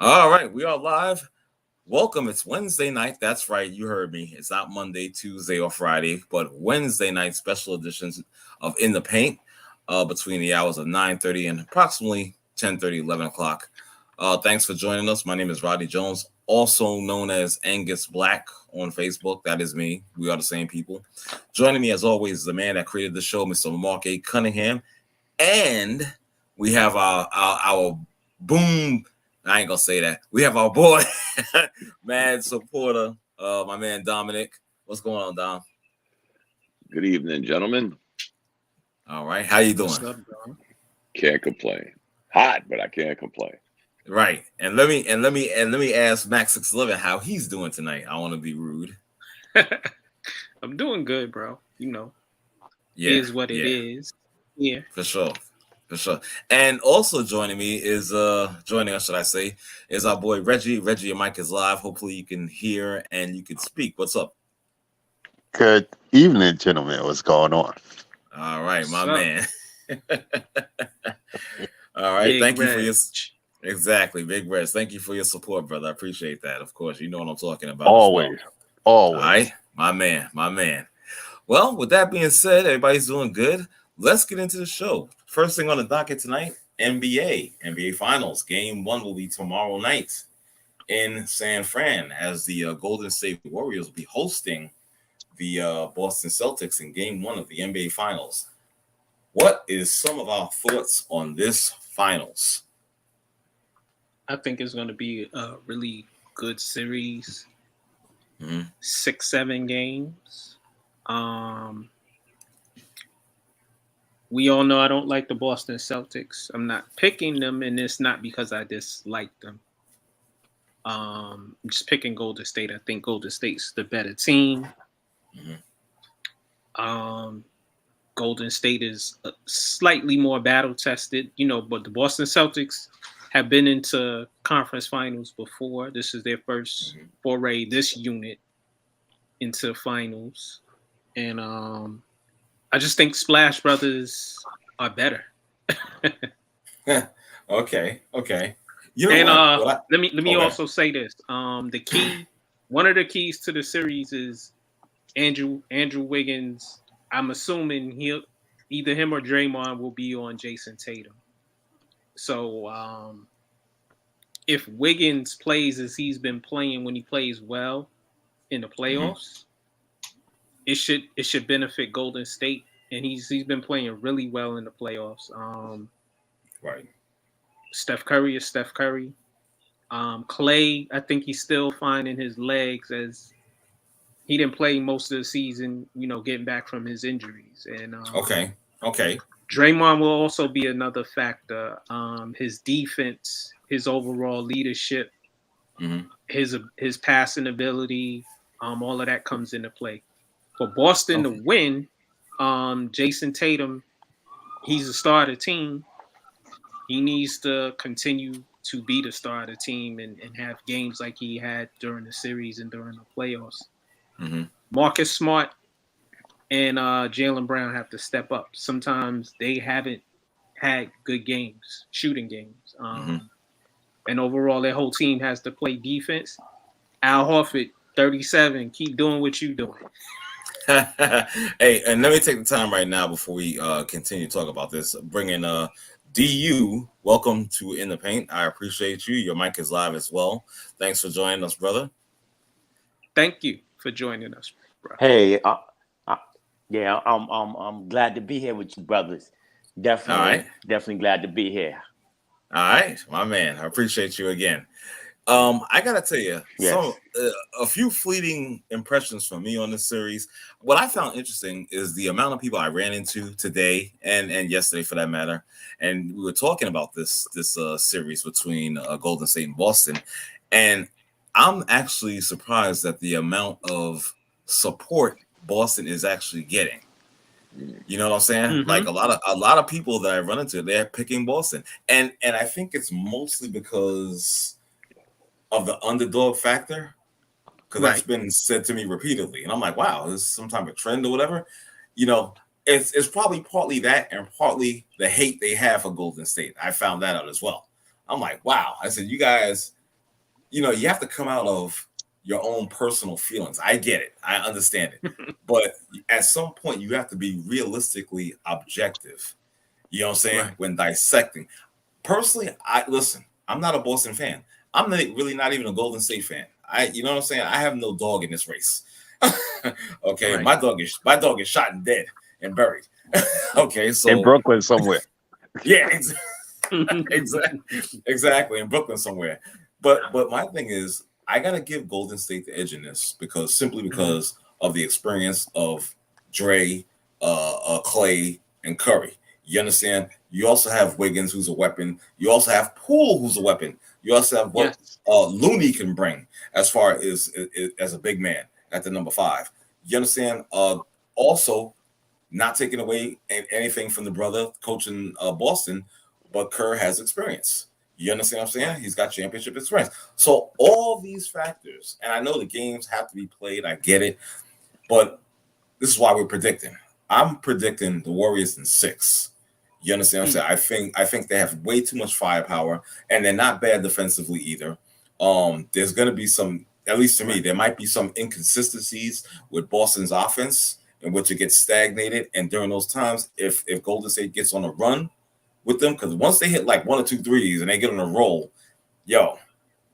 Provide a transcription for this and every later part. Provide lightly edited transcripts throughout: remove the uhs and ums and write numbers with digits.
All right, we are live. Welcome. It's Wednesday night. That's right. You heard me. It's not Monday, Tuesday, or Friday, but Wednesday night special editions of In the Paint between the hours of 9:30 and approximately 10:30, 11 o'clock. Thanks for joining us. My name is Roddy Jones, also known as Angus Black on Facebook. That is me. We are the same people. Joining me, as always, is the man that created the show, Mr. Mark A. Cunningham. And we have our boom. I ain't gonna say that. We have our boy, mad supporter, my man Dominic. What's going on, Dom? Good evening, gentlemen. All right, how you doing? What's up, Dom? Can't complain. Hot, but I can't complain. Right, and let me ask Max 611 how he's doing tonight. I want to be rude. I'm doing good, bro. Yeah, Is what it yeah, is. Yeah. for sure. For sure. And also joining me is joining us, should I say, is our boy Reggie. Reggie, your mic is live. Hopefully you can hear and you can speak. What's up? Good evening, gentlemen. What's going on? All right, What's my up, man. All right, Big thank you for Reg? your exactly, Big Reds. Thank you for your support, brother. I appreciate that. Of course, you know what I'm talking about as well. Always, All always. right, my man, my man. Well, with that being said, everybody's doing good. Let's get into the show. First thing on the docket tonight, NBA Finals. Game one will be tomorrow night in San Fran as the Golden State Warriors will be hosting the Boston Celtics in game one of the NBA Finals. What is some of our thoughts on this finals? I think it's going to be a really good series. Mhm. 6-7 games. We all know I don't like the Boston Celtics. I'm not picking them, and it's not because I dislike them. I'm just picking Golden State. I think Golden State's the better team. Mhm. Um, Golden State is slightly more battle tested, but the Boston Celtics have been into conference finals before. This is their first Mhm. foray, this unit, into finals. And I just think Splash Brothers are better. Okay. You know And what? What I let me okay. also say this. One of the keys to the series is Andrew Wiggins. I'm assuming either him or Draymond will be on Jason Tatum. So if Wiggins plays as he's been playing when he plays well in the Hmm. playoffs, it should benefit Golden State, and he's been playing really well in the playoffs. Right. Steph Curry is Steph Curry. Clay, I think he's still finding his legs as he didn't play most of the season, getting back from his injuries. And Okay. Draymond will also be another factor. His defense, his overall leadership, Hmm. his passing ability, all of that comes into play. For Boston to Okay. win, Jason Tatum, he's a star of the team. He needs to continue to be the star of the team and have games like he had during the series and during the playoffs. Hmm. Marcus Smart and Jalen Brown have to step up. Sometimes they haven't had good games, shooting games. Hmm. And overall, their whole team has to play defense. Al Horford, 37, keep doing what you're doing. Hey, and let me take the time right now before we continue to talk about this. Bringing DU, welcome to In the Paint. I appreciate you. Your mic is live as well. Thanks for joining us, brother. Thank you for joining us, bro. Hey, uh, yeah, I'm glad to be here with you, brothers. All right. Definitely glad to be here. All right, my man. I appreciate you again. I gotta tell you, Yes. a few fleeting impressions from me on this series. What I found interesting is the amount of people I ran into today and yesterday, for that matter. And we were talking about this series between Golden State and Boston, and I'm actually surprised at the amount of support Boston is actually getting. You know what I'm saying? Like Mm-hmm. a lot of people that I run into, they're picking Boston, and I think it's mostly because of the underdog factor, because that's Right. been said to me repeatedly, and I'm like, wow, this is some type of trend or whatever. You know, it's probably partly that and partly the hate they have for Golden State. I found that out as well. I'm like, wow. I said, you guys. you have to come out of your own personal feelings. I get it. I understand it. But at some point, you have to be realistically objective. You know what I'm saying? Right. When dissecting. Personally, I'm not a Boston fan. I'm really not even a Golden State fan. You know what I'm saying? I have no dog in this race. Okay, Right. my dog is shot and dead and buried. Okay, so In Brooklyn somewhere. yeah, exactly in Brooklyn somewhere. But my thing is, I gotta give Golden State the edge in this simply because of the experience of Dre, Clay, and Curry. You understand? You also have Wiggins, who's a weapon. You also have Poole, who's a weapon. You also have what Looney can bring as far as a big man at the number 5. You understand? Also, not taking away anything from the brother coaching Boston, but Kerr has experience. You understand what I'm saying? He's got championship experience. So all these factors, and I know the games have to be played. I get it, but this is why we're predicting. I'm predicting the Warriors in 6. You understand what I'm saying? I think they have way too much firepower, and they're not bad defensively either. There's going to be some, at least to me, there might be some inconsistencies with Boston's offense in which it gets stagnated. And during those times, if Golden State gets on a run with them, because once they hit like 1 or 2 threes and they get on a roll,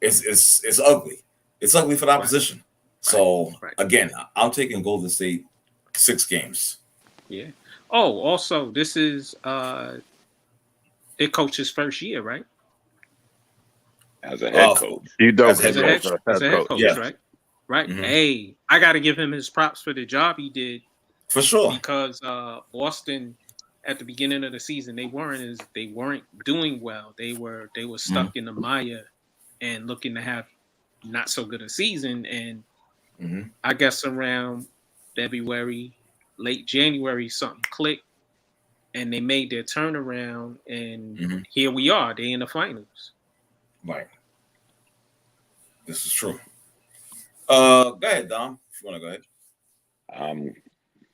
it's ugly. It's ugly for the opposition. So again, I'm taking Golden State 6 games. Yeah. Oh, also, this is their coach's first year, right? As a head coach. You don't as a head coach, yeah. right? Right. Mm-hmm. Hey, I got to give him his props for the job he did. For sure. Because Boston, at the beginning of the season, they weren't doing well. They were stuck in the mire and looking to have not so good a season. And I guess around February, late January, something clicked, and they made their turnaround, and here we are. They in the finals. Right. This is true. Go ahead, Dom. If you want to go ahead.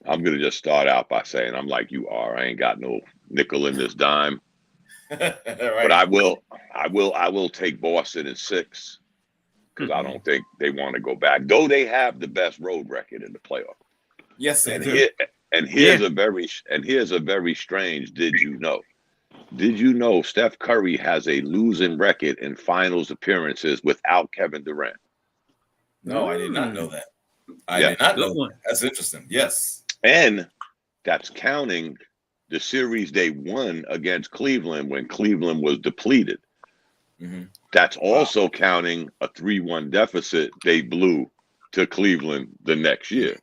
I'm gonna just start out by saying I'm like you are. I ain't got no nickel in this dime, Right. but I will take Boston in 6 because I don't think they want to go back. Though they have the best road record in the playoff. Yes, they do. Here's a very strange. Did you know? Did you know Steph Curry has a losing record in finals appearances without Kevin Durant? No, I did not know that. I did not know that. That's interesting. Yes. And that's counting the series they won against Cleveland when Cleveland was depleted. That's also counting a 3-1 deficit they blew to Cleveland the next year.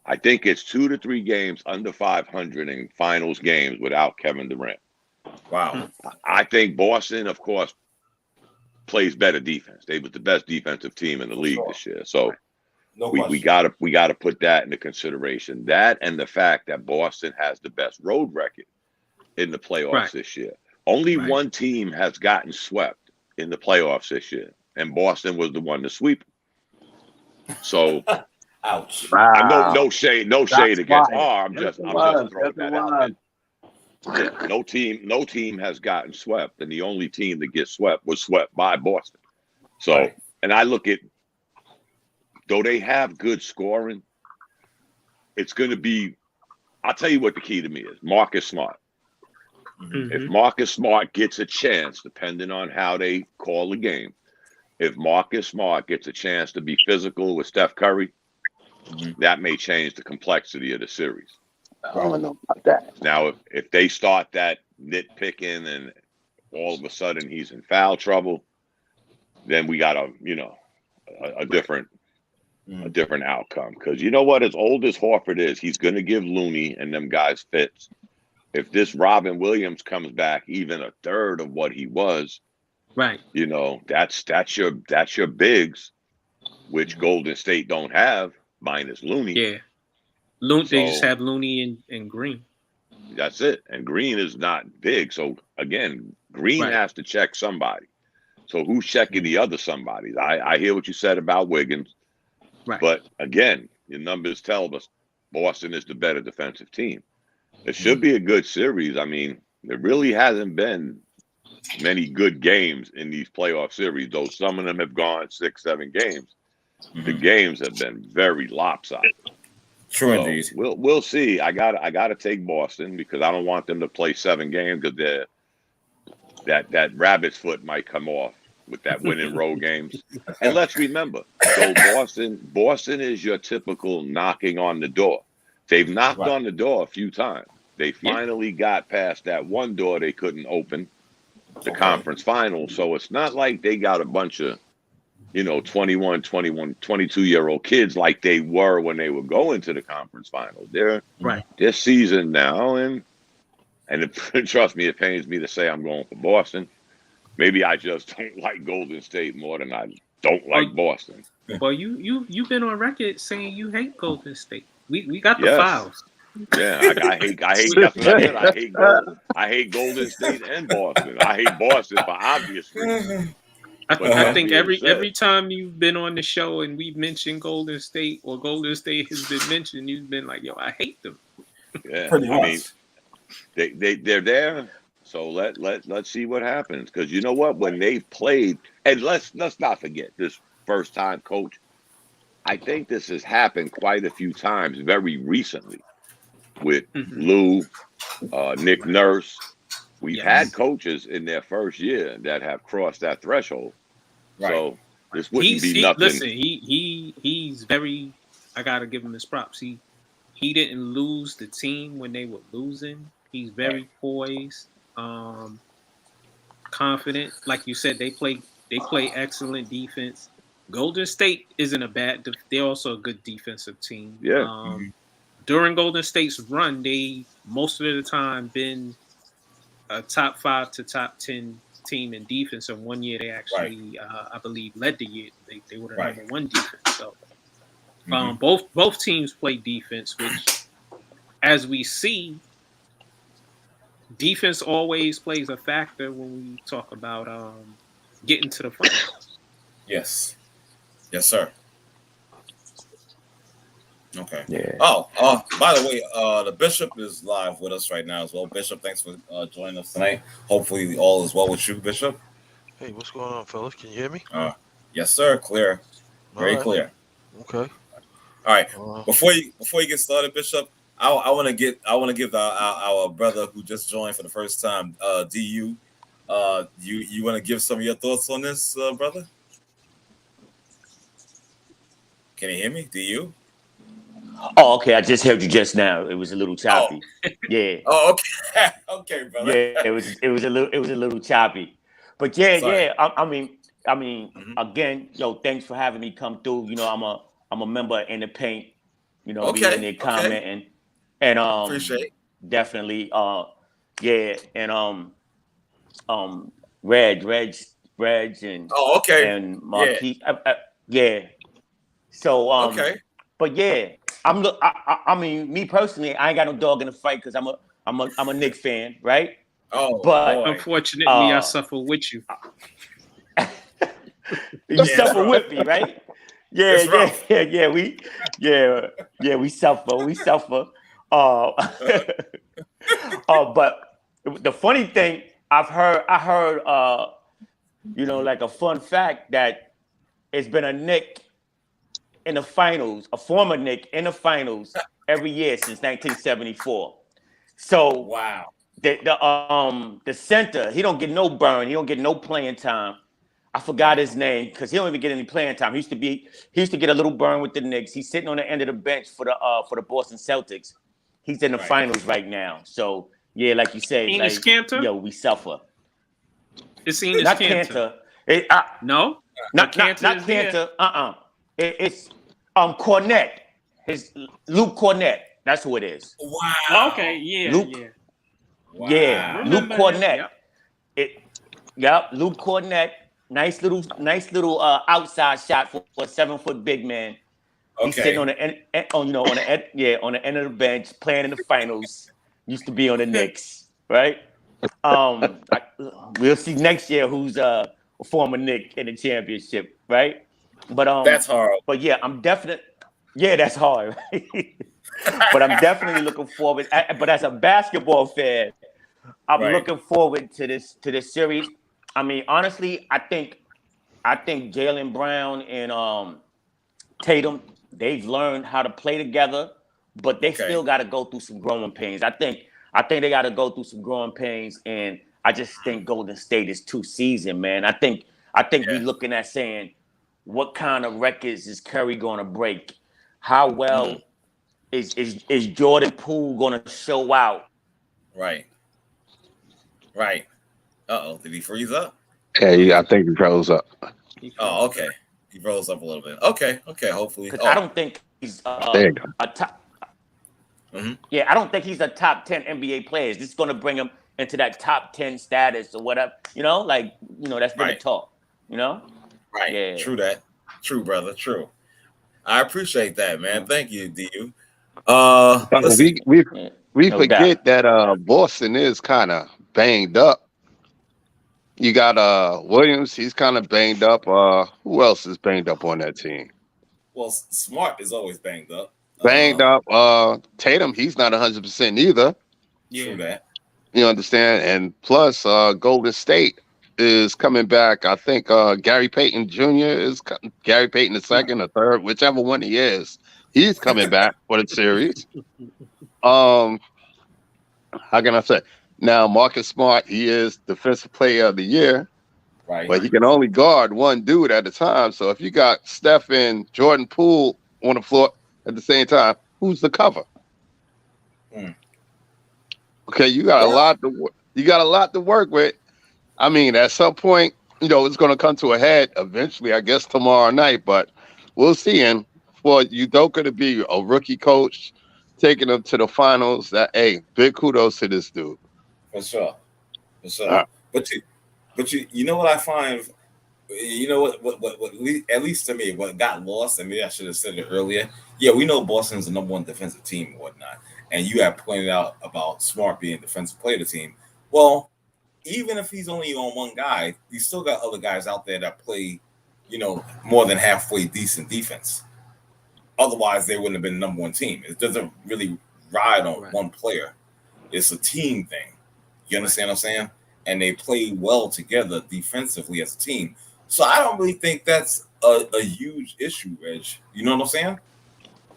I think it's 2 to 3 games under 500 in finals games without Kevin Durant. Wow. I think Boston, of course, plays better defense. They was the best defensive team in the league this year. So we gotta put that into consideration. That and the fact that Boston has the best road record in the playoffs this year. Only one team has gotten swept in the playoffs this year, and Boston was the one to sweep. So ouch. Wow. No shade against I'm just throwing that out there. Yeah, no team has gotten swept, and the only team that gets swept was swept by Boston. So, and I look at, though they have good scoring, it's going to be, I'll tell you what the key to me is, Marcus Smart. If Marcus Smart gets a chance, depending on how they call the game, if Marcus Smart gets a chance to be physical with Steph Curry, that may change the complexity of the series. I don't know about that. Now, if they start that nitpicking and all of a sudden he's in foul trouble, then we got a different outcome. Because you know what? As old as Horford is, he's going to give Looney and them guys fits. If this Robin Williams comes back even a third of what he was, that's your bigs, which Golden State don't have, minus Looney. Yeah. They just have Looney and Green. That's it. And Green is not big. So, again, Green has to check somebody. So, who's checking the other somebodies? I hear what you said about Wiggins. Right. But, again, your numbers tell us Boston is the better defensive team. It should be a good series. I mean, there really hasn't been many good games in these playoff series, though some of them have gone 6-7 games. The games have been very lopsided. True So indeed. we'll see. I gotta take Boston because I don't want them to play 7 games because that rabbit's foot might come off with that winning road games. And let's remember, so Boston is your typical knocking on the door. They've knocked on the door a few times. They finally got past that one door they couldn't open, the conference final. So it's not like they got a bunch of 21, 22-year-old kids like they were when they were going to the conference finals. They're seasoned now, and trust me, it pains me to say I'm going for Boston. Maybe I just don't like Golden State more than I don't like Boston. Well, you've been on record saying you hate Golden State. We got the files. Yeah, I hate. That's what I said. I hate Golden State and Boston. I hate Boston for obvious reasons. I think every time you've been on the show and we've mentioned Golden State or Golden State has been mentioned, you've been like, "Yo, I hate them." Yeah, I mean, they're there. So let's see what happens, because you know what, when they've played, and let's not forget this first time coach. I think this has happened quite a few times very recently with Lou, Nick Nurse. We've had coaches in their first year that have crossed that threshold. Right. So this wouldn't be nothing. Listen, he's very. I gotta give him his props. He didn't lose the team when they were losing. He's very poised, confident. Like you said, they play excellent defense. Golden State isn't a bad. They're also a good defensive team. Yeah. During Golden State's run, they most of the time been a top 5 to top 10 team in defense. And one year they actually, I believe, led the year. They were the number 1 defense. So both teams play defense, which, as we see, defense always plays a factor when we talk about getting to the finals. Yes, sir. Okay. Yeah. Oh, by the way, the Bishop is live with us right now as well. Bishop, thanks for joining us tonight. Hopefully all is well with you, Bishop. Hey, what's going on, fellas? Can you hear me? Yes, sir. Clear. Very clear. Okay. All right. Before you get started, Bishop, I want to give our brother who just joined for the first time, DU. You want to give some of your thoughts on this, brother? Can you hear me? DU? Oh, okay. I just heard you just now. It was a little choppy. Yeah. Oh, okay. Okay, brother. Yeah, it was a little choppy. But yeah. I mean, again, thanks for having me come through. I'm a member in the paint. Being in there commenting, and appreciate definitely. Reg, and and Marquis. Yeah. So but yeah, I mean, me personally, I ain't got no dog in the fight because I'm a Knicks fan, right? Oh, but boy. Unfortunately, I suffer with you. You suffer with me, right? Yeah. We suffer. But the funny thing I heard, like a fun fact that it's been a Knick in the finals, a former Knick in the finals every year since 1974. So wow, the center, he don't get no burn, he don't get no playing time. I forgot his name because he don't even get any playing time. He used to get a little burn with the Knicks. He's sitting on the end of the bench for the Boston Celtics. He's in the finals right now. So yeah, like you said, Enes Kanter? We suffer. It's Enes not Kanter. No, not Kanter. It's Cornette. His Luke Cornette. That's who it is. Wow. Okay. Yeah. Luke. Yeah. Wow. Yeah. Luke Cornette. Yep. Luke Cornette. Nice little outside shot for a 7-foot big man. He's sitting on the end, on the end of the bench, playing in the finals. Used to be on the Knicks, right? We'll see next year who's a former Knick in the championship, right? But that's hard. But yeah, that's hard. Right? But I'm definitely looking forward. But as a basketball fan, I'm looking forward to this series. I mean, honestly, I think Jaylen Brown and Tatum, they've learned how to play together, but they still got to go through some growing pains. I think they got to go through some growing pains, and I just think Golden State is too seasoned, man. I think we're looking at saying, what kind of records is Curry going to break? How well is Jordan Poole going to show out? Right. Did he freeze up? Yeah, I think he froze up. Oh, okay. He froze up a little bit. Okay. Hopefully, I don't think he's there you go. a top. Yeah, I don't think he's a top 10 NBA player. This is going to bring him into that top 10 status or whatever. That's been the talk. Right. Yeah. True that. True, brother. True. I appreciate that, man. Thank you, DU. We forget that Boston is kind of banged up. You got Williams, he's kind of banged up. Who else is banged up on that team? Well, Smart is always banged up. Tatum, he's not 100% either. True that. You understand? And plus, Golden State is coming back. I think Gary Payton Jr. is Gary Payton the second or third, whichever one he is. He's coming back for the series. How can I say? Now, Marcus Smart, he is Defensive Player of the Year, but he can only guard one dude at a time. So if you got Steph and Jordan Poole on the floor at the same time, who's the cover? Okay, you got a lot to work with. I mean, at some point, it's going to come to a head eventually, I guess tomorrow night, but we'll see. And for Udoka to be a rookie coach, taking them to the finals, big kudos to this dude. For sure. But you know what I find? What at least to me, what got lost, and maybe I should have said it earlier. Yeah, we know Boston's the number one defensive team and whatnot, and you have pointed out about Smart being defensive player of the team. Well, even if he's only on one guy, you still got other guys out there that play, more than halfway decent defense. Otherwise, they wouldn't have been the number one team. It doesn't really ride on one player. It's a team thing. You understand what I'm saying? And they play well together defensively as a team. So I don't really think that's a huge issue, Reg. You know what I'm saying?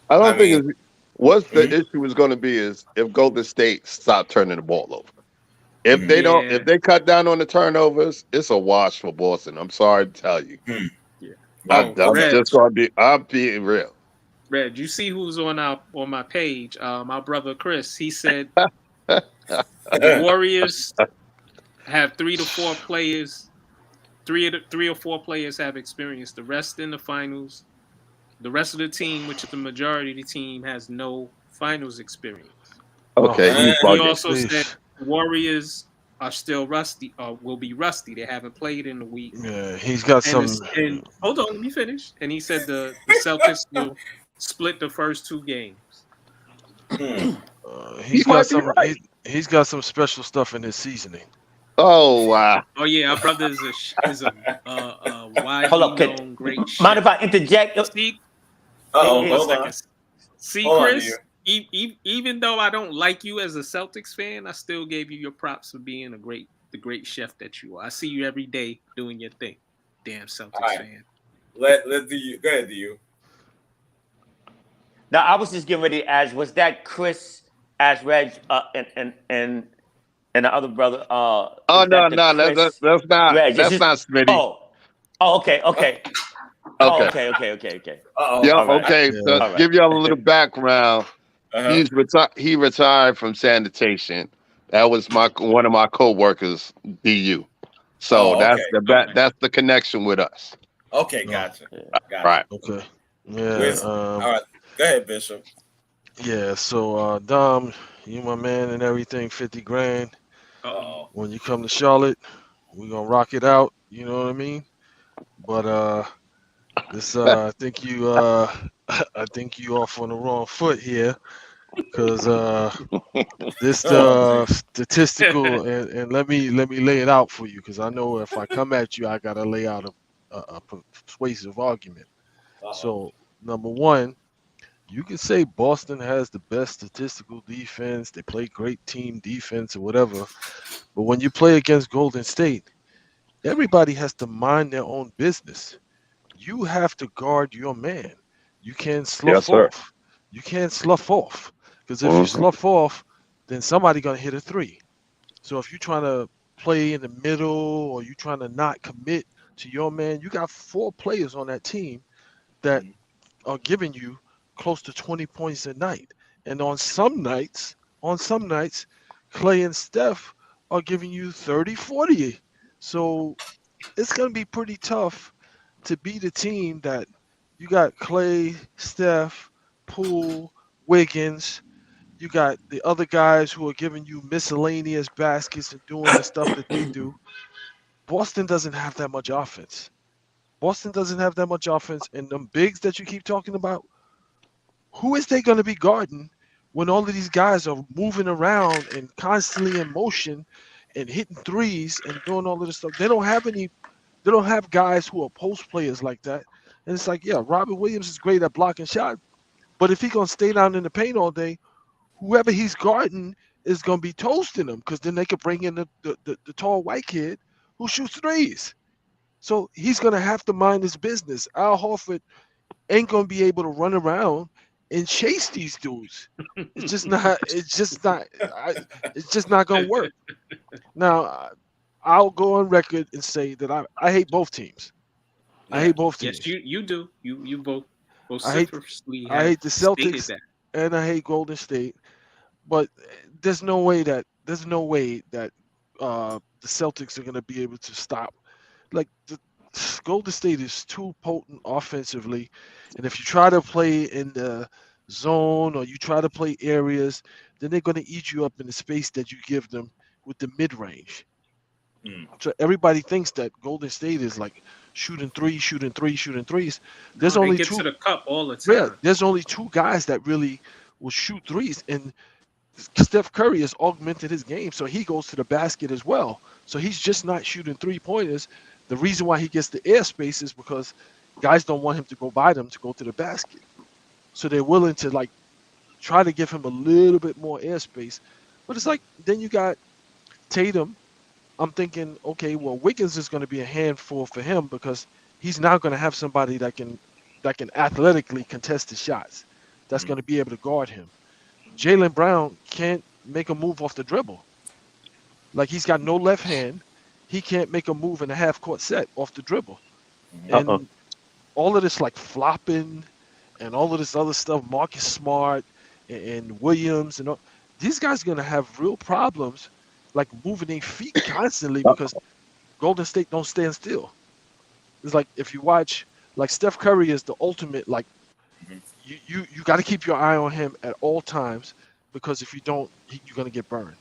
I think the issue is going to be is if Golden State stop turning the ball over. If they don't, if they cut down on the turnovers, it's a wash for Boston. I'm sorry to tell you. I'm being real. Red, you see who's on my page? My brother Chris. He said the Warriors have 3 to 4 players. 3 or 4 players have experience. The rest in the finals. The rest of the team, which is the majority of the team, has no finals experience. Okay. He also said Warriors are still rusty, or will be rusty. They haven't played in a week. Yeah, he's got some. And hold on, let me finish. And he said the Celtics will split the first 2 games. He's got some. Right. He's got some special stuff in his seasoning. Oh wow! Oh yeah, our brother is a widely known great chef. Mind if I interject? See, Chris. Even though I don't like you as a Celtics fan, I still gave you your props for being the great chef that you are. I see you every day doing your thing. Damn Celtics fan. Let do you go ahead, do you? Now I was just getting ready to ask, was that Chris as Reg and the other brother? No, that's not Reg? that's not Smitty. Okay. Okay. Okay. So give y'all a little background. He retired from sanitation. That was one of my co-workers, DU. So that's the connection with us. Okay, gotcha. Right. Okay. Yeah. All right. Go ahead, Bishop. Yeah. So Dom, you my man and everything. 50 grand. When you come to Charlotte, we're gonna rock it out. You know what I mean? But this I think you off on the wrong foot here, because this statistical and let me lay it out for you, because I know if I come at you, I gotta lay out a persuasive argument. So number one, You can say Boston has the best statistical defense. They play great team defense or whatever. But when you play against Golden State, everybody has to mind their own business. You have to guard your man. You can't Yes, slough sir. off. You can't slough off. Because if you Mm-hmm. slough off, then somebody gonna hit a three. So if you're trying to play in the middle or you're trying to not commit to your man, you got four players on that team that are giving you close to 20 points a night. And on some nights, Clay and Steph are giving you 30, 40. So it's going to be pretty tough to beat a team that you got Clay, Steph, Poole, Wiggins. You got the other guys who are giving you miscellaneous baskets and doing the stuff that they do. Boston doesn't have that much offense. Boston doesn't have that much offense, and them bigs that you keep talking about, who is they going to be guarding when all of these guys are moving around and constantly in motion and hitting threes and doing all of this stuff? They don't have any. They don't have guys who are post players like that. And it's like, yeah, Robert Williams is great at blocking shots, but if he's gonna stay down in the paint all day, whoever he's guarding is gonna be toasting him because then they could bring in the tall white kid who shoots threes. So he's gonna have to mind his business. Al Horford ain't gonna be able to run around and chase these dudes. It's just not. It's just not. It's just not gonna work. Now, I'll go on record and say that I hate both teams. I hate both Yes, teams. you do. You both I hate vociferously I have hate the stated Celtics that. and I hate Golden State. But there's no way that the Celtics are gonna be able to stop. Like the Golden State is too potent offensively, and if you try to play in the zone or you try to play areas, then they're gonna eat you up in the space that you give them with the mid range. So everybody thinks that Golden State is like shooting threes, shooting threes, shooting threes. There's No, they only get to two. the cup all the Yeah, time. there's only two guys that really will shoot threes, and Steph Curry has augmented his game, so he goes to the basket as well. So he's just not shooting 3 pointers. The reason why he gets the airspace is because guys don't want him to go by them to go to the basket. So they're willing to like try to give him a little bit more airspace. But it's like then you got Tatum. I'm thinking, okay, well Wiggins is going to be a handful for him because he's now going to have somebody that can athletically contest the shots. That's going to be able to guard him. Jalen Brown can't make a move off the dribble. Like he's got no left hand. He can't make a move in a half court set off the dribble. Uh-uh. And all of this like flopping and all of this other stuff, Marcus Smart and Williams and all, these guys are gonna have real problems like moving their feet constantly because Golden State don't stand still. It's like if you watch like Steph Curry is the ultimate like you got to keep your eye on him at all times because if you don't, you're gonna get burned.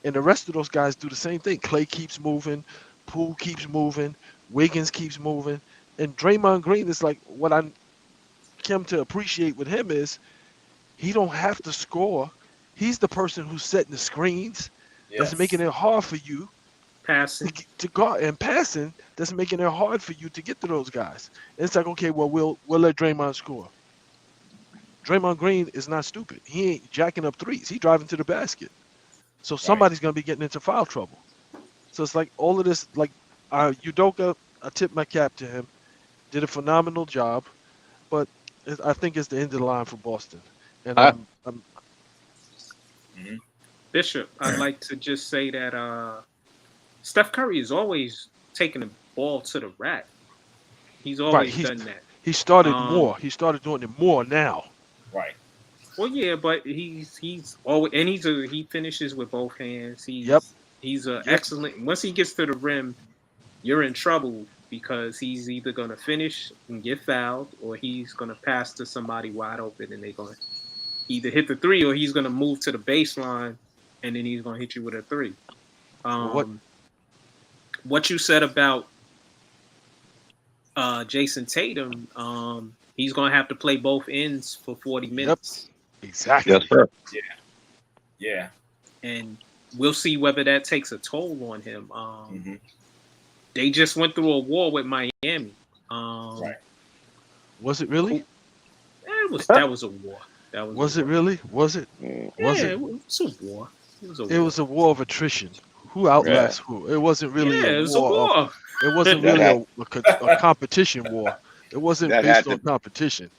And the rest of those guys do the same thing. Clay keeps moving, Poole keeps moving, Wiggins keeps moving, and Draymond Green is like what I come to appreciate with him is he don't have to score. He's the person who's setting the screens, that's making it hard for you Passing. to guard and passing. That's making it hard for you to get to those guys. And it's like okay, well we'll let Draymond score. Draymond Green is not stupid. He ain't jacking up threes. He driving to the basket. So somebody's gonna be getting into foul trouble. So it's like all of this, like Udoka, I tip my cap to him. Did a phenomenal job, but I think it's the end of the line for Boston. And I, I'm Bishop, I'd like to just say that Steph Curry is always taking the ball to the rack. He's right. always done that. He started Um, more. He started doing it more now. well, yeah, but he's always and he finishes with both hands. Yep. He's an Yep. excellent. Once he gets to the rim, you're in trouble because he's either gonna finish and get fouled or he's gonna pass to somebody wide open and they're gonna either hit the three or he's gonna move to the baseline and then he's gonna hit you with a three. What? What you said about Jason Tatum, he's gonna have to play both ends for 40 minutes. Exactly. yes, sir. And we'll see whether that takes a toll on him. They just went through a war with Miami. Was it really? That was a war. That was Was a it war. really? Was it? Was Yeah, it? it was a war. It was a It war. was a war of attrition. Who Yeah. outlasts who? It wasn't really Yeah, a it was a war of. war. It wasn't That really had a competition war. It wasn't that based had on to competition.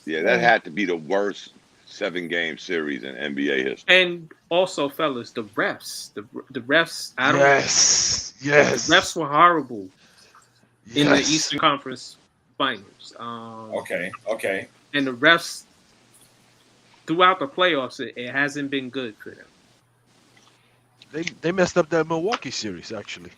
that had to be the worst 7-game series in NBA history. And also, fellas, the refs. The refs. Yes. The Yes. refs were horrible in the Yes. Eastern Conference Finals. Okay. And the refs throughout the playoffs, it hasn't been good for them. They messed up that Milwaukee series actually.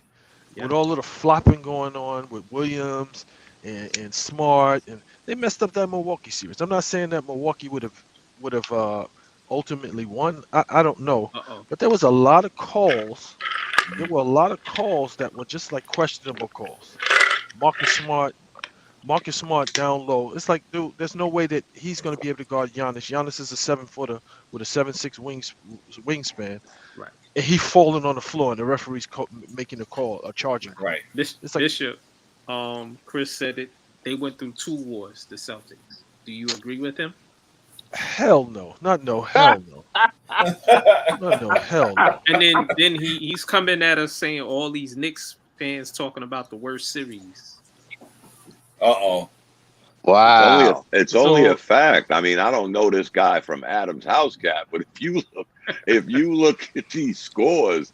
Yeah. With all of the flopping going on with Williams and Smart, and they messed up that Milwaukee series. I'm not saying that Milwaukee would have ultimately won. I don't know, Uh-oh. but there was a lot of calls. There were a lot of calls that were just like questionable calls. Marcus Smart, Marcus Smart down low. It's like, dude, there's no way that he's going to be able to guard Giannis. Giannis is a 7-footer with a 7'6" wingspan, Right. and he falling on the floor, and the referee's making a call, a charging call. Right. It's like, Bishop, Chris said it. They went through 2 wars, the Celtics. Do you agree with him? hell no, not no, hell no, not no, hell no. And then he's coming at us saying all these Knicks fans talking about the worst series. Uh-oh. Wow. It's only So- a fact. I mean, I don't know this guy from Adam's house cat, but if you look at these scores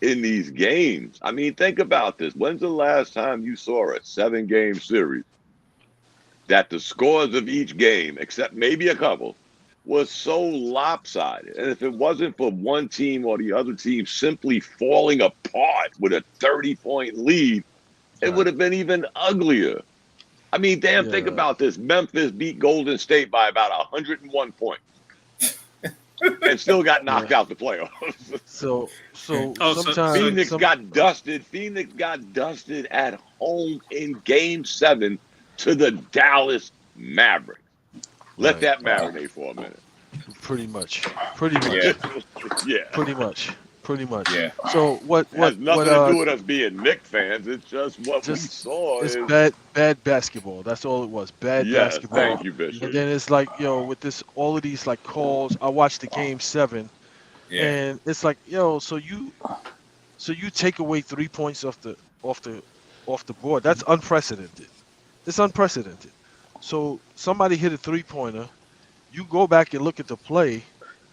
in these games, I mean, think about this. When's the last time you saw a 7-game series that the scores of each game, except maybe a couple, was so lopsided? And if it wasn't for one team or the other team simply falling apart with a 30-point lead, it would have been even uglier. I mean, damn, think Yeah. about this. Memphis beat Golden State by about 101 points and still got knocked out the playoffs. So Oh, so sometimes Phoenix got dusted. Phoenix got dusted at home in Game 7 to the Dallas Mavericks. Let Right. that marinate for a minute. pretty much, Yeah. pretty much. Yeah. So what It has nothing to what do with us being Knicks fans. It's just what we Just- saw. it's is, bad basketball. That's all it was. Bad yes, basketball. thank you, Bishop. And then it's like, with this, all of these like calls. I watched the Game 7, Yeah. and it's like, so you take away 3 points off the board. That's unprecedented. It's unprecedented. So somebody hit a 3-pointer. You go back and look at the play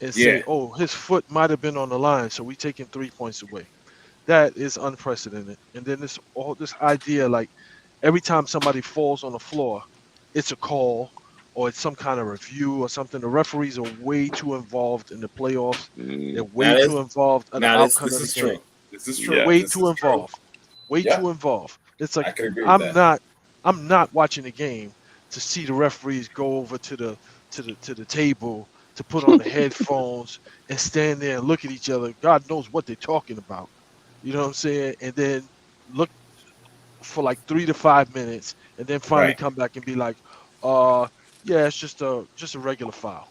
and say, Yeah. oh, his foot might have been on the line, so we taking 3 points away. That is unprecedented. And then this idea, like every time somebody falls on the floor, it's a call or it's some kind of review or something. The referees are way too involved in the playoffs. They're way That is- too involved in the Now, outcome this of is the game. true. This is true. Yeah. Way This too is true. involved. Way Yeah. too involved. It's I like, can agree with that. I'm not watching the game to see the referees go over to the table to put on the headphones and stand there and look at each other. God knows what they're talking about. You know what I'm saying? And then look for like 3 to 5 minutes, and then finally Right. come back and be like, yeah, it's just a regular foul.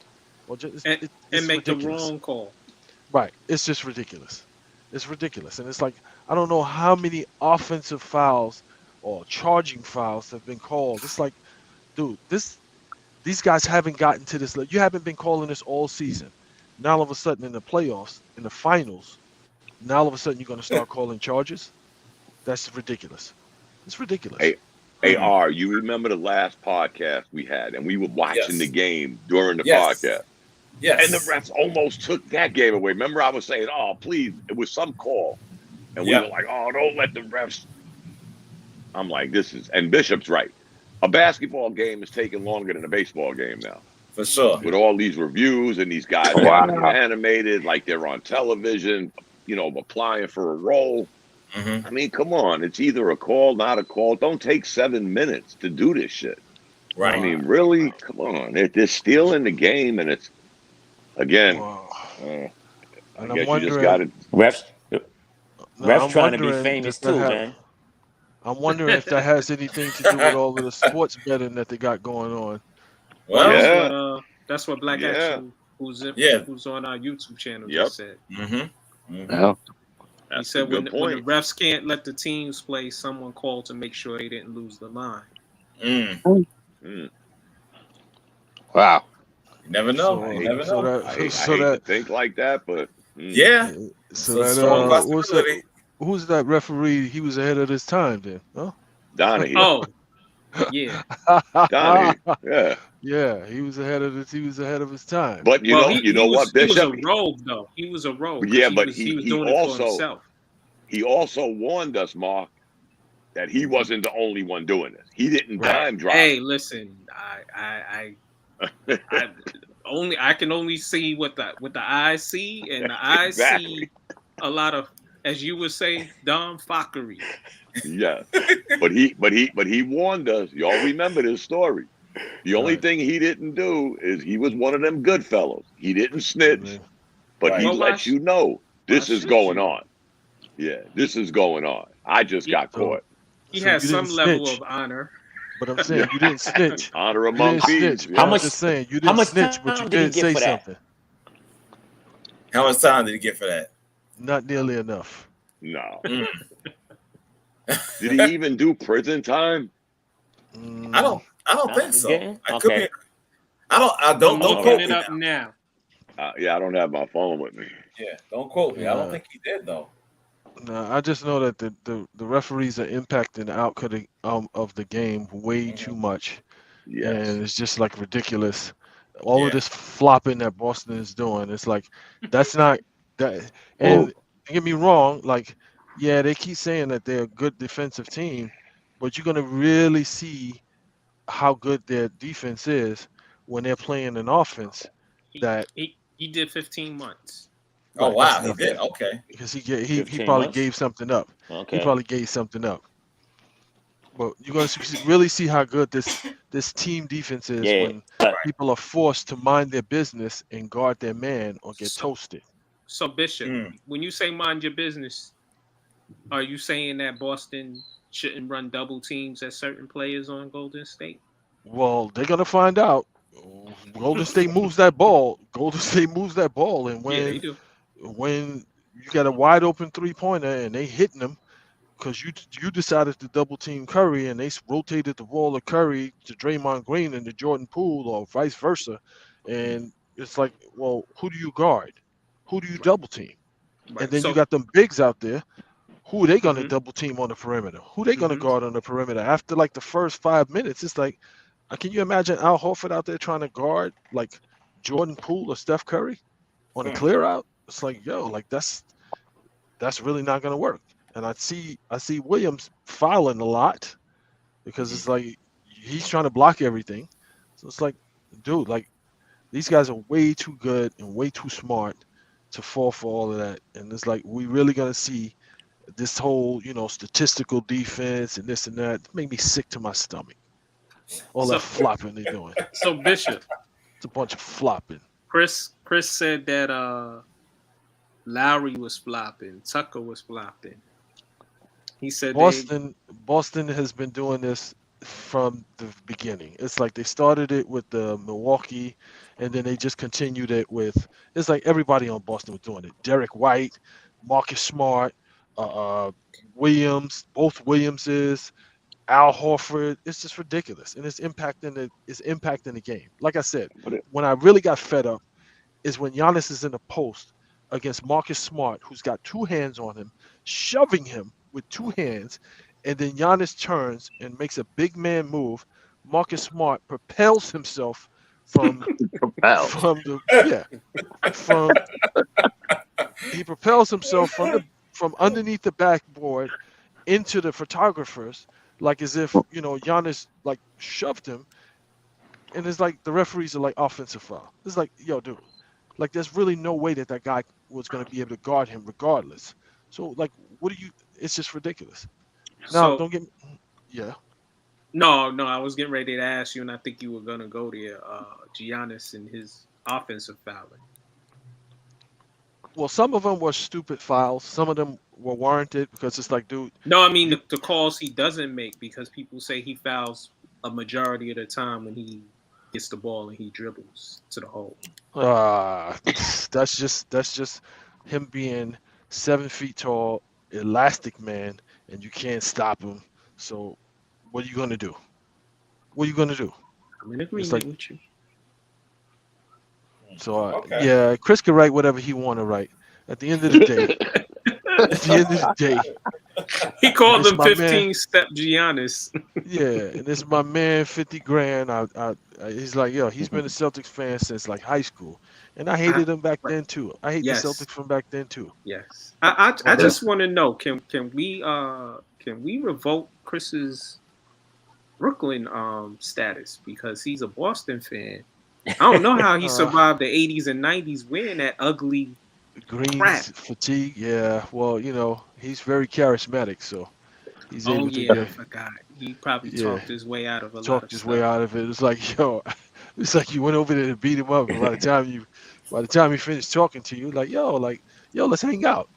Well, just, And it's make ridiculous. the wrong call. Right. It's just ridiculous. It's ridiculous. And it's like, I don't know how many offensive fouls or charging fouls have been called. It's like, dude, these guys haven't gotten to this. You haven't been calling this all season. Now all of a sudden in the playoffs, in the finals, now all of a sudden you're going to start calling charges? That's ridiculous. It's ridiculous. Hey, R, you remember the last podcast we had, and we were watching Yes. the game during the Yes. podcast. Yes. And the refs almost took that game away. Remember, I was saying, oh, please, it was some call. And we Yeah. were like, oh, don't let the refs. I'm like, and Bishop's right. A basketball game is taking longer than a baseball game now. For sure. With all these reviews and these guys Wow. getting animated like they're on television, applying for a role. Mhm. I mean, come on. It's either a call, not a call. Don't take 7 minutes to do this shit. Right. I mean, really? Come on. They're still in the game, and it's, again, Wow. I And guess I'm you just got to. Refs I'm trying to be wondering famous if that too, ha- man. I'm wondering if that has anything to do with all of the sports betting that they got going on. Well, Yeah. That's what Black Yeah. Action, who's Yeah. who's on our YouTube channel, Yep. just said. Mm-hmm. Yeah. He That's said a good when the point. refs can't let the teams play, someone called to make sure they didn't lose the line. Mm. Mm. Wow. You never know. You never So know. that I hate so to that think like that, but Yeah. so It's a that strong what's that? possibility. Who's that referee? He was ahead of his time then, huh? Donahue, Oh, yeah. Donahue, yeah. Yeah, he was ahead of his time. But Well, you know what, he was Bishop? a rogue though. He was a rogue because Yeah, but he was he doing it for also himself. warned us, Mark, that he wasn't the only one doing this. He didn't Right. dime drop. Hey, listen, I I can only see what the eyes see, and the eyes Exactly. see a lot of, as you would say, dumb fuckery. Yeah. But he warned us. Y'all remember this story. The only Right. thing he didn't do is he was one of them good fellows. He didn't snitch, Mhm. but Right. he Well, let you know why this is should going you? on. Yeah, this is going on. I just He, got So caught. he so you has didn't some level snitch, of honor. but I'm Yeah. saying you didn't snitch. Honor You among didn't thieves. snitch. How But Yeah. I'm much just saying you how didn't much snitch, but you time did he did get say for that? something. How much time did he get for that? Not nearly enough. No. Mm. Did he even do prison time? I Mm, don't. I don't No, think he so. didn't. I could be. Okay. I don't. I I'm don't looking quote it me up now. now. Yeah, I don't have my phone with me. Yeah, don't quote me. I don't yeah. think he did though. No, I just know that the referees are impacting the outcome of the game way Mhm. too much, Yes. and it's just like ridiculous. All of Yeah. this flopping that Boston is doing, it's like that's not that. And don't get me wrong, like yeah, they keep saying that they're a good defensive team, but you're gonna really see how good their defense is when they're playing an offense that He did 15 months. Oh right. That's wow, he nothing did. Okay. because he 15 probably months. gave something up. He Okay. probably gave something up. But you're gonna really see how good this team defense is Yeah. when people are forced to mind their business and guard their man or get So, toasted. so Bishop, Mm. when you say mind your business, are you saying that Boston shouldn't run double teams at certain players on Golden State? Well, they're gonna find out. Golden State moves that ball. Golden State moves that ball, and Yeah, they do. when you got a wide open 3-pointer and they hitting them because you decided to double team Curry and they rotated the ball of Curry to Draymond Green and to Jordan Poole or vice versa, and it's like, well, who do you guard? Who do you Right, double team? And right. then you So, got them bigs out there. Who are they gonna hmm double team on the perimeter? Who they gonna hmm guard on the perimeter? After like the first 5 minutes, it's like, can you imagine Al Horford out there trying to guard like Jordan Poole or Steph Curry on a Hmm. clear out? It's like, yo, like that's really not gonna work. And I see Williams fouling a lot because it's like he's trying to block everything. So it's like, dude, like these guys are way too good and way too smart to fall for all of that. And it's like we really gonna see this whole, statistical defense and this and that. It made me sick to my stomach. All that so flopping they're doing. so Bishop, It's a bunch of flopping. Chris said that Lowry was flopping, Tucker was flopping. He said they Boston has been doing this from the beginning. It's like they started it with the Milwaukee, and then they just continued it with. It's like everybody on Boston was doing it. Derek White, Marcus Smart, uh, Williams, both Williamses, Al Horford. It's just ridiculous, and it's impacting the game. Like I said, But when I really got fed up is when Giannis is in the post against Marcus Smart, who's got two hands on him, shoving him with two hands, and then Giannis turns and makes a big man move. Marcus Smart propels himself from Propels. from the yeah from he propels himself from underneath the backboard into the photographers like as if Giannis like shoved him, and it's like the referees are like offensive foul. It's like, yo, dude, like there's really no way that guy was going to be able to guard him regardless. So like, what do you? It's just ridiculous. Now, so don't get me. Yeah. no, I was getting ready to ask you, and I think you were gonna go there. Giannis and his offensive fouling. Well, some of them were stupid fouls. Some of them were warranted because it's like, dude, No, I mean you the calls he doesn't make because people say he fouls a majority of the time when he gets the ball and he dribbles to the hole. uh that's just him being 7 feet tall, elastic man, and you can't stop him. So what are you gonna do? What are you gonna do? I'm in It's agreement like with you. So Okay. yeah, Chris can write whatever he want to write. At the end of the day, at the end of the day, He called it's them my man. 15-step Giannis. Yeah, and it's my man, 50 grand. He's like, yo, he's been a Celtics fan since like high school, and I hated him back then too. I hate the Yes. Celtics from back then too. Yes. I Okay. just want to know, can we revoke Chris's Brooklyn status because he's a Boston fan? I don't know how he survived the 80s and 90s wearing that ugly Green's crap. fatigue. Yeah, well, he's very charismatic, so he's able to I get forgot. He probably talked his way out of a lot of talked his stuff. way out of it. It's like, yo, it's like you went over there to beat him up, and by the time he finished talking to you, like, yo, let's hang out,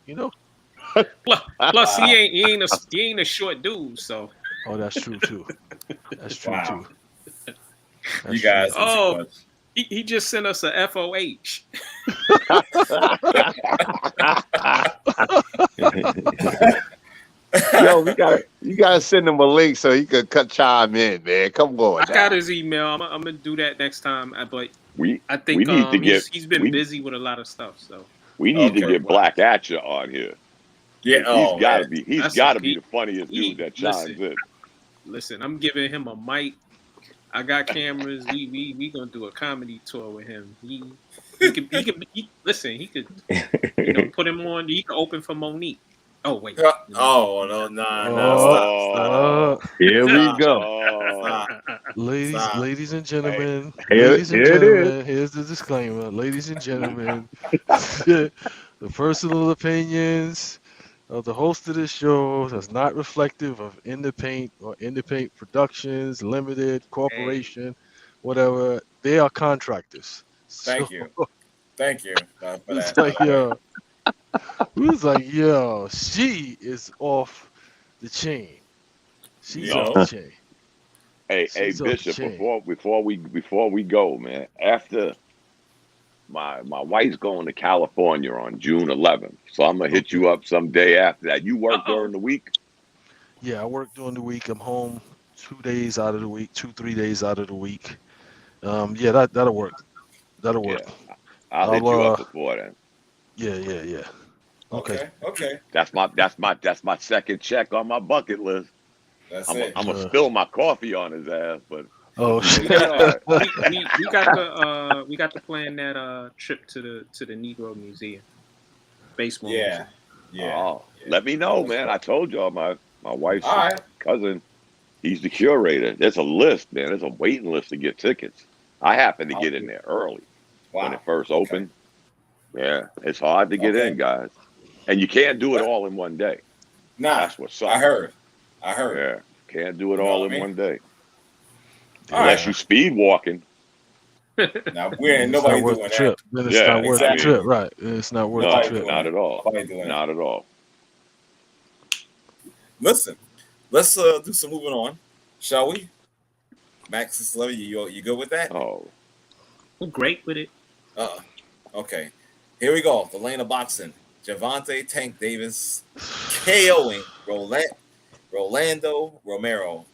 Plus, he ain't a short dude, so. Oh, that's true too. That's true too. That's You guys. Oh, he just sent us a FOH. Yo, you gotta send him a link so he could chime in, man. Come on. I got his email. I'm gonna do that next time. But I think we need to he's been busy with a lot of stuff. So we need to get Black Atcha on here. Yeah, he's gotta be the funniest dude that chimes in. Listen, I'm giving him a mic. I got cameras. We gonna do a comedy tour with him. He could listen. He could put him on. He could open for Monique. Oh wait. Oh no, stop. Here we go. Ladies and gentlemen, here's the disclaimer. Ladies and gentlemen, the personal opinions of the host of this show is not reflective of In the Paint or In the Paint Productions Limited Corporation, whatever. They are contractors. Thank you for It's that. like, yo, we was like, yo, she is off the chain. She's off the chain. Hey, Bishop, before we go, man, after my wife's going to California on June 11th, so I'm gonna hit you up some day after that. You work during the week? Yeah, I work during the week. I'm home 2 days out of the week, 3 days out of the week. Yeah, that'll work. That'll work. Yeah. I'll hit you up before then. Yeah. Okay. That's my second check on my bucket list. That's I'm gonna spill my coffee on his ass, but we got to plan that trip to the Negro Museum, baseball. Yeah. Let me know, man. I told y'all my wife's cousin. He's the curator. There's a list, man. There's a waiting list to get tickets. I happened to get in there early when it first opened. Yeah, it's hard to get in, guys, and you can't do it all in one day. Nah, that's what sucks. I heard. Yeah, can't do it all in one day. All Unless you speed walking. Now nobody doing that. Trip. Then it's not worth the trip, right? It's not worth the trip. Not at all. Not at all. Listen, let's do some moving on, shall we? Max and Slevy, you good with that? Oh, I'm great with it. Okay. Here we go. The lane of boxing. Gervonta Tank Davis KOing Rolando Romero,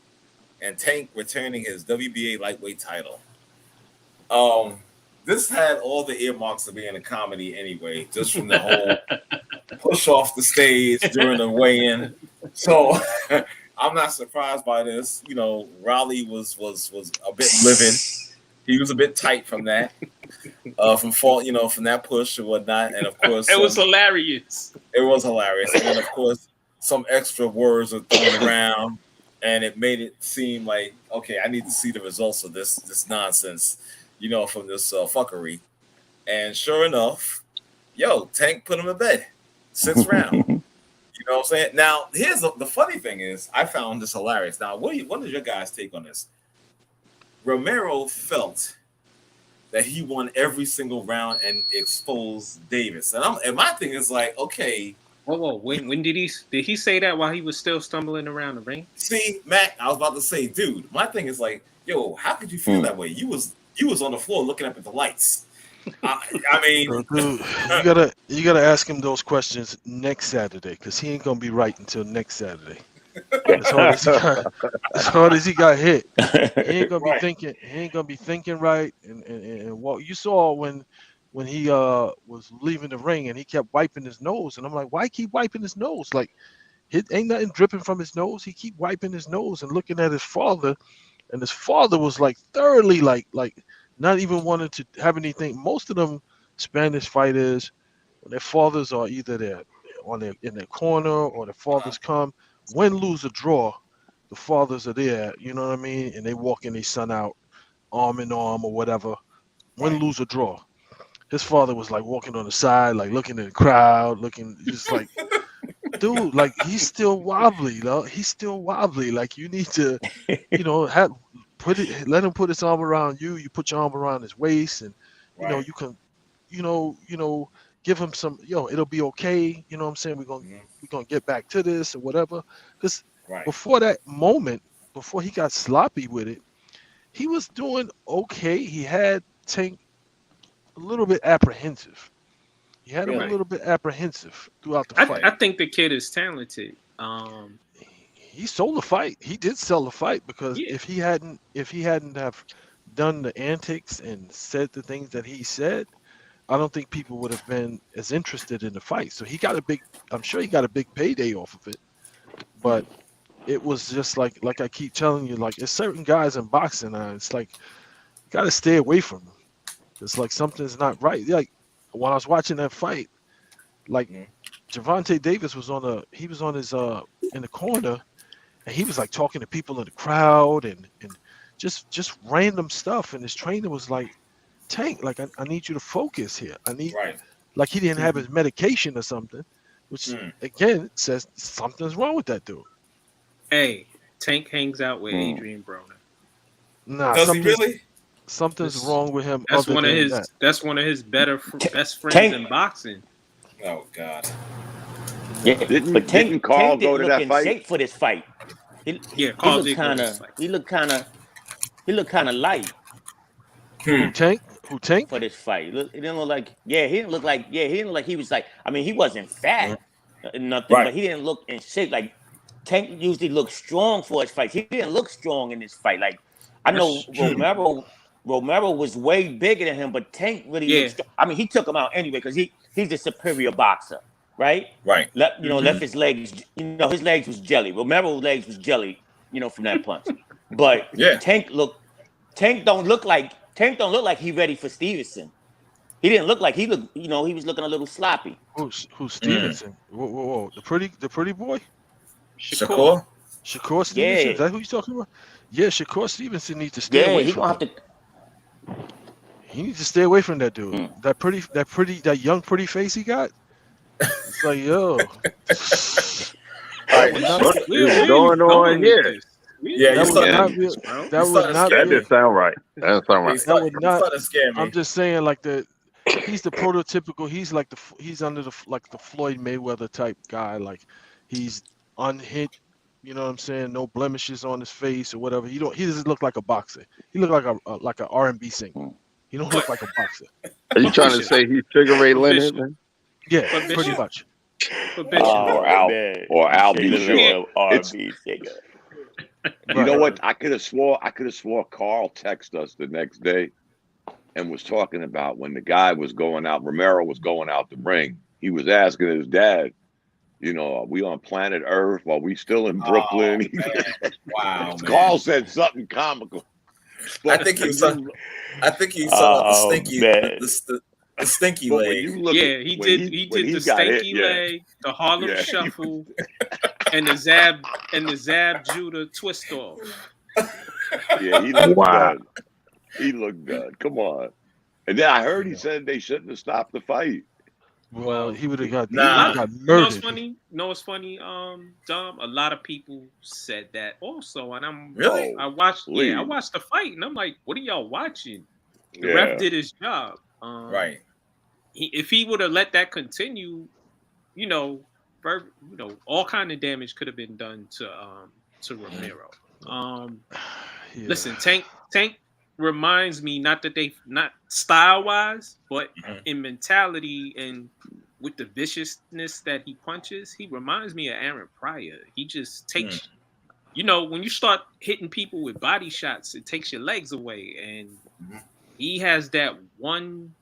and Tank returning his WBA lightweight title. This had all the earmarks of being a comedy anyway, just from the whole push off the stage during the weigh-in. So I'm not surprised by this. Raleigh was a bit livid. He was a bit tight from that, from that push and whatnot. And of course, it was hilarious. It was hilarious, and then of course, some extra words were thrown around, and it made it seem like, okay, I need to see the results of this nonsense, from this fuckery. And sure enough, Tank put him to bed, 6th round. You know what I'm saying? Now, here's the funny thing is, I found this hilarious. Now, what is your guys' take on this? Romero felt that he won every single round and exposed Davis, and my thing is like, okay. Whoa! When did he say that while he was still stumbling around the ring? See, Matt, I was about to say, dude, my thing is like, yo, how could you feel that way? You was on the floor looking up at the lights. I mean, dude, you gotta ask him those questions next Saturday, because he ain't gonna be right until next Saturday. As hard as he got hit, he ain't gonna be thinking. He ain't gonna be thinking right. And what you saw when when he was leaving the ring and he kept wiping his nose, and I'm like, why keep wiping his nose? Like, it ain't nothing dripping from his nose. He keep wiping his nose and looking at his father, and his father was like thoroughly like not even wanting to have anything. Most of them Spanish fighters, when their fathers are either there in their corner or the fathers come, win, lose, or draw, the fathers are there. You know what I mean? And they walking their son out arm in arm or whatever. Win, lose, or draw. His father was like walking on the side, like looking at the crowd, looking just like, dude, like he's still wobbly, though. He's still wobbly. Like you need to, let him put his arm around you. You put your arm around his waist, and you can, give him some, it'll be okay. You know what I'm saying? We're gonna get back to this or whatever. Because before that moment, before he got sloppy with it, he was doing okay. He had Tank a little bit apprehensive. He had him a little bit apprehensive throughout the fight. I think the kid is talented. He sold the fight. He did sell the fight because if he hadn't have done the antics and said the things that he said, I don't think people would have been as interested in the fight. So I'm sure he got a big payday off of it. But it was just like I keep telling you, like, there's certain guys in boxing, it's like you got to stay away from them. It's like something's not right. Like when I was watching that fight, like Gervonta Davis was on his in the corner, and he was like talking to people in the crowd and just random stuff. And his trainer was like, Tank, like I need you to focus here. Like he didn't have his medication or something, which again says something's wrong with that dude. Hey, Tank hangs out with Adrian Broner. Nah, does he really? Something's wrong with him. That's one of his best friends in boxing. Oh God. Yeah, but didn't Carl go to that fight? Shape for this fight. Carl he looked kind of light. Who Tank? For this fight? He didn't look like he was like. I mean, he wasn't fat, nothing, but he didn't look in shape. Like Tank usually looks strong for his fights. He didn't look strong in this fight. Like I know Romero was way bigger than him, but Tank really looked strong. I mean, he took him out anyway because he's a superior boxer, right? Right. Left his legs. His legs was jelly. Romero's legs was jelly. From that punch. But Tank don't look like he ready for Stevenson. He didn't look like he looked. He was looking a little sloppy. Who's Stevenson? Whoa! The pretty boy. Shakur Stevenson. Is that who you're talking about? Yeah, Shakur Stevenson needs to stay away from him. He needs to stay away from that dude. That young pretty face he got. It's like, yo. What's going on here? Yeah, that didn't sound right. That sound right. I'm just saying, like he's the prototypical. He's under the Floyd Mayweather type guy. Like he's unhit. You know what I'm saying? No blemishes on his face or whatever. He doesn't look like a boxer. He look like an R&B singer. He don't look like a boxer. Are you trying to say he's Sugar Ray Leonard? Man? Yeah, pretty much. Or Al B. Sure. R&B singer. You know what? I could have swore Carl texted us the next day and was talking about when the guy was going out, Romero was going out the ring. He was asking his dad, are we on planet Earth? Are we still in Brooklyn? Oh, wow. Carl said something comical. I think he saw the stinky leg. He did the stinky leg, the Harlem Shuffle, and the Zab Judah twist off. Yeah, he looked good. He looked good. Come on. And then I heard he said they shouldn't have stopped the fight. Well, he would have got It's murdered. funny, Dom. A lot of people said that also, and I watched the fight, and I'm like, what are y'all watching? The ref did his job. Right. If he would have let that continue, all kind of damage could have been done to Romero. Listen, Tank reminds me not style wise, but in mentality and with the viciousness that he punches, he reminds me of Aaron Pryor. He just takes, when you start hitting people with body shots, it takes your legs away, and he has that one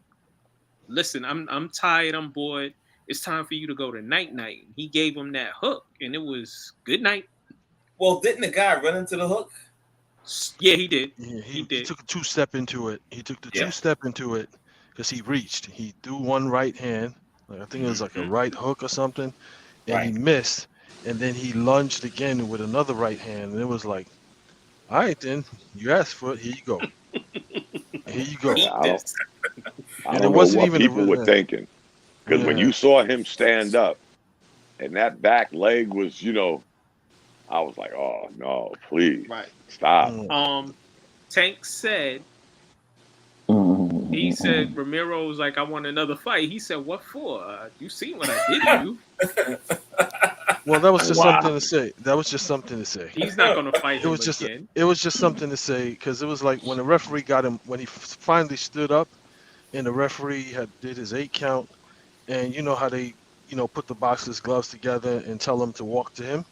listen, I'm tired, I'm bored. It's time for you to go to night night. He gave him that hook, and it was good night. Well, didn't the guy run into the hook? Yeah, he did. Yeah, He he did. took a two-step into it. He took the Yeah. two-step into it because he reached. He threw one right hand, like I think it was like a right hook or something, and he Right. missed. And then he lunged again with another right hand, and it was like, all right, then you asked for it. Here you go. Here you go. Eat I don't, this. I And it don't know wasn't what even a people were real. thinking. Because when Yeah. you saw him stand up and that back leg was, I was like, oh no, please Right. stop. Tank said, he said Romero was like, I want another fight. He said, what for? You see what I did to you. Well, that was just Wow. something to say. That was just something to say. He's not gonna fight It him was just again. it was just something to say because it was like when the referee got him when he finally stood up and the referee had did his 8 count, and you know how they put the boxer's gloves together and tell him to walk to him,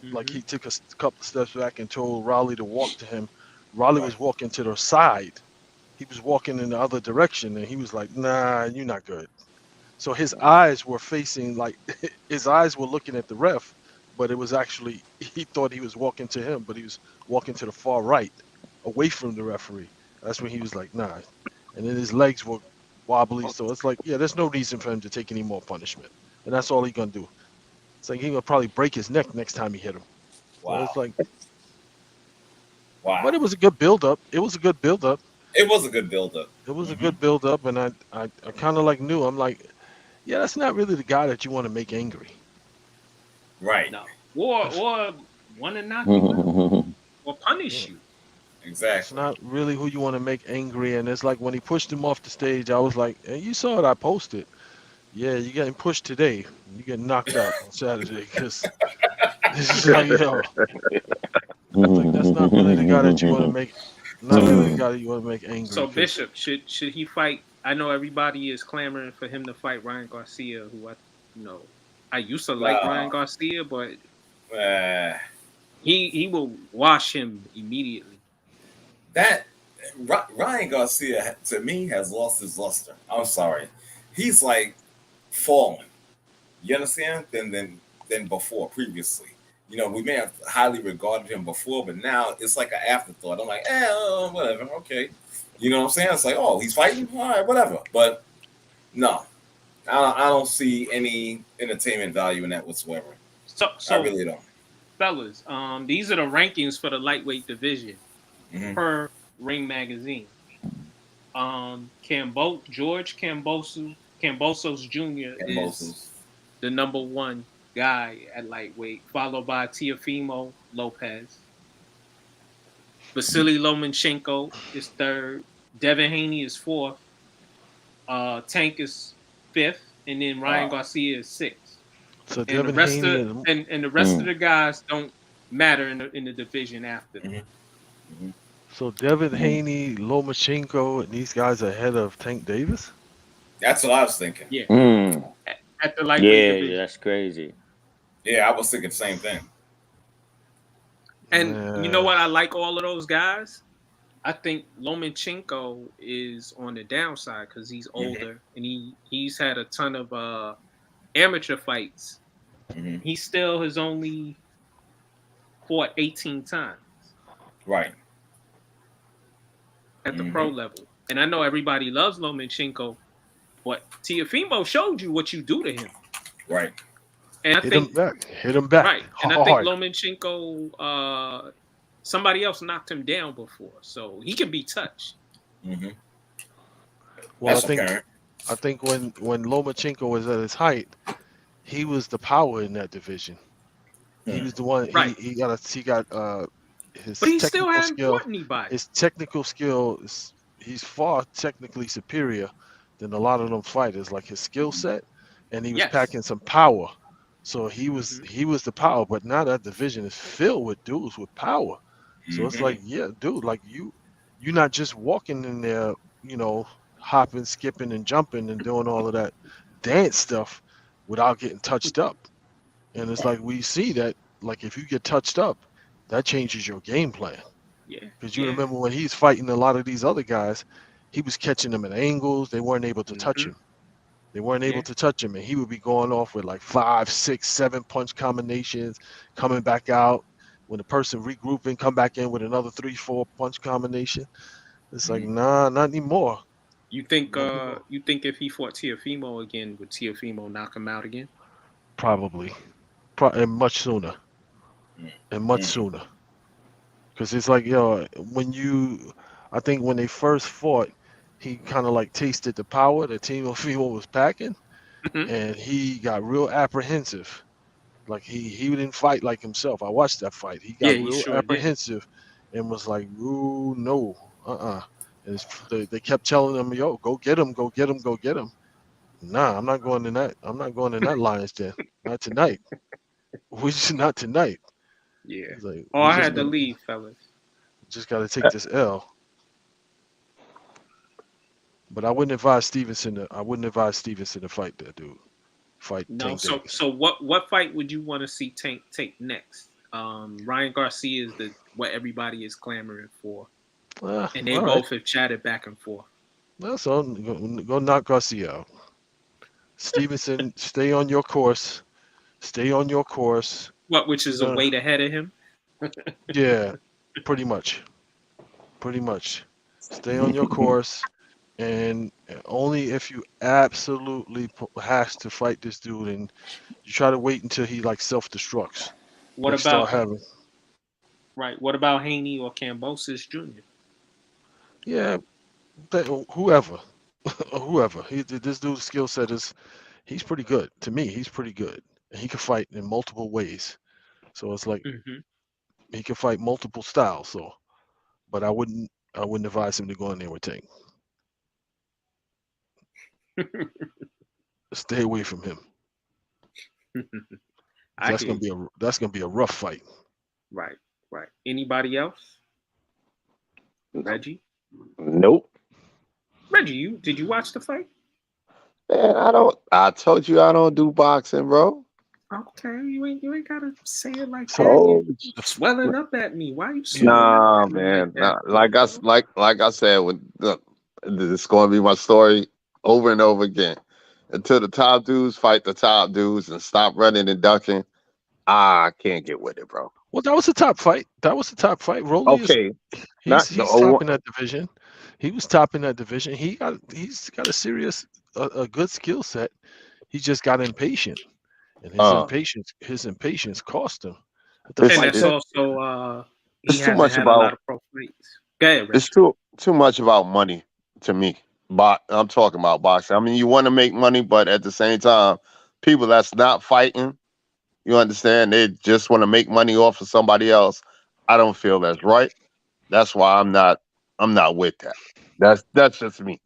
like he took a couple steps back and told Raleigh to walk to him. Raleigh was walking to the side. He was walking in the other direction, and he was like, "Nah, you're not good." So his eyes were facing like his eyes were looking at the ref, but it was actually he thought he was walking to him, but he was walking to the far right, away from the referee. That's when he was like, "Nah," and then his legs were wobbly. So it's like, yeah, there's no reason for him to take any more punishment, and that's all he's gonna do. It's like he gonna probably break his neck next time he hit him. So it's like, but it was a good build up. It was a good build up. It was a good build up. It was a good build up, and I kind of like knew. I'm like, yeah, that's not really the guy that you want to make angry. Right. No. Or want to knock you out or punish you. Exactly. It's not really who you want to make angry. And it's like when he pushed him off the stage, I was like, hey, you saw it, I posted. Yeah, you're getting pushed today. You get knocked out on Saturday because this is like, like, that's not really the guy that you want to make. Not really the guy that you want to make angry. So Bishop, should he fight? I know everybody is clamoring for him to fight Ryan Garcia, who I used to like Ryan Garcia, but he will wash him immediately. That Ryan Garcia to me has lost his luster. I'm sorry, he's like fallen. You understand? Than before previously. We may have highly regarded him before, but now it's like an afterthought. I'm like, whatever, okay. You know what I'm saying? It's like, oh, he's fighting? All right, whatever. But no, I don't see any entertainment value in that whatsoever. So I really don't. Fellas, these are the rankings for the lightweight division per Ring Magazine. George Kambosos Jr. is the number 1 guy at lightweight, followed by Teofimo Lopez. Vasily Lomachenko is 3rd. Devin Haney is 4th. Tank is 5th, and then Ryan Garcia is 6th. So and Devin the rest Haney of and the rest of the guys don't matter in the division after them. So Devin Haney, Lomachenko, and these guys are ahead of Tank Davis? That's what I was thinking. Yeah. At the lightweight division. Yeah, that's crazy. Yeah, I was thinking the same thing. And you know what? I like all of those guys. I think Lomachenko is on the downside because he's older and he's had a ton of amateur fights. He still has only fought 18 times. Right. At the pro level. And I know everybody loves Lomachenko, but Teofimo showed you what you do to him. Right. And I Hit think him back. Right. And hard. I think Lomachenko, somebody else knocked him down before, so he can be touched. Well, I think when Lomachenko was at his height, he was the power in that division. He was the one. Right. He got his but he technical still hadn't skill. fought anybody. His technical skill he's far technically superior than a lot of them fighters. Like his skill set, and he was packing some power. So he was the power. But now that division is filled with dudes with power. So it's like, yeah, dude, like you're not just walking in there, hopping, skipping, and jumping and doing all of that dance stuff without getting touched up. And it's like we see that, like if you get touched up, that changes your game plan. Yeah. Because you remember when he's fighting a lot of these other guys, he was catching them at angles. They weren't able to touch him. They weren't able to touch him, and he would be going off with like 5, 6, 7 punch combinations, coming back out. When the person regrouping, come back in with another 3, 4 punch combination. It's like, nah, not anymore. You think if he fought Teofimo again, would Teofimo knock him out again? Probably. And much sooner. Because it's like, I think when they first fought, he kind of like tasted the power that Teofimo was packing, and he got real apprehensive. Like he didn't fight like himself. I watched that fight. He got real apprehensive and was like, "Ooh, no, And they kept telling him, "Yo, go get him, go get him, go get him." Nah, I'm not going in that. I'm not going in that lion's den. Not tonight. We just not tonight. Yeah. Like, I had to leave, fellas. Just got to take this L. But I wouldn't advise Stevenson to fight that dude. No. So what fight would you want to see Tank take next? Ryan Garcia is what everybody is clamoring for, and they both have chatted back and forth. Well, so go knock Garcia out. Stevenson, stay on your course. Stay on your course. Which is a weight ahead of him? Yeah, pretty much. Stay on your course, and only if you absolutely has to fight this dude, and you try to wait until he like self-destructs. What about Haney or Kambosos Jr.? Yeah, whoever. This dude's skill set he's pretty good. To me, he's pretty good. And he can fight in multiple ways. So it's like he can fight multiple styles. So, but I wouldn't advise him to go in there with Tank. Stay away from him. That's gonna be a rough fight. Right. Anybody else? Reggie? Nope. Reggie, did you watch the fight? Man, I told you I don't do boxing, bro. Okay, you ain't gotta say it like that. You're swelling up at me. Why are you swelling up at me? Man. Like I said, this is gonna be my story over and over again. Until the top dudes fight the top dudes and stop running and ducking, I can't get with it, bro. Well, that was the top fight. Rolly he's topping that division. He was topping that division. He's got a good skill set. He just got impatient, and his impatience cost him. And that's also he hasn't had a lot of pro fights. Go ahead, Reggie. It's too much about money to me. But I'm talking about boxing. I mean, you want to make money, but at the same time, people that's not fighting, you understand, they just want to make money off of somebody else. I don't feel that's right. That's why I'm not with that. That's just me.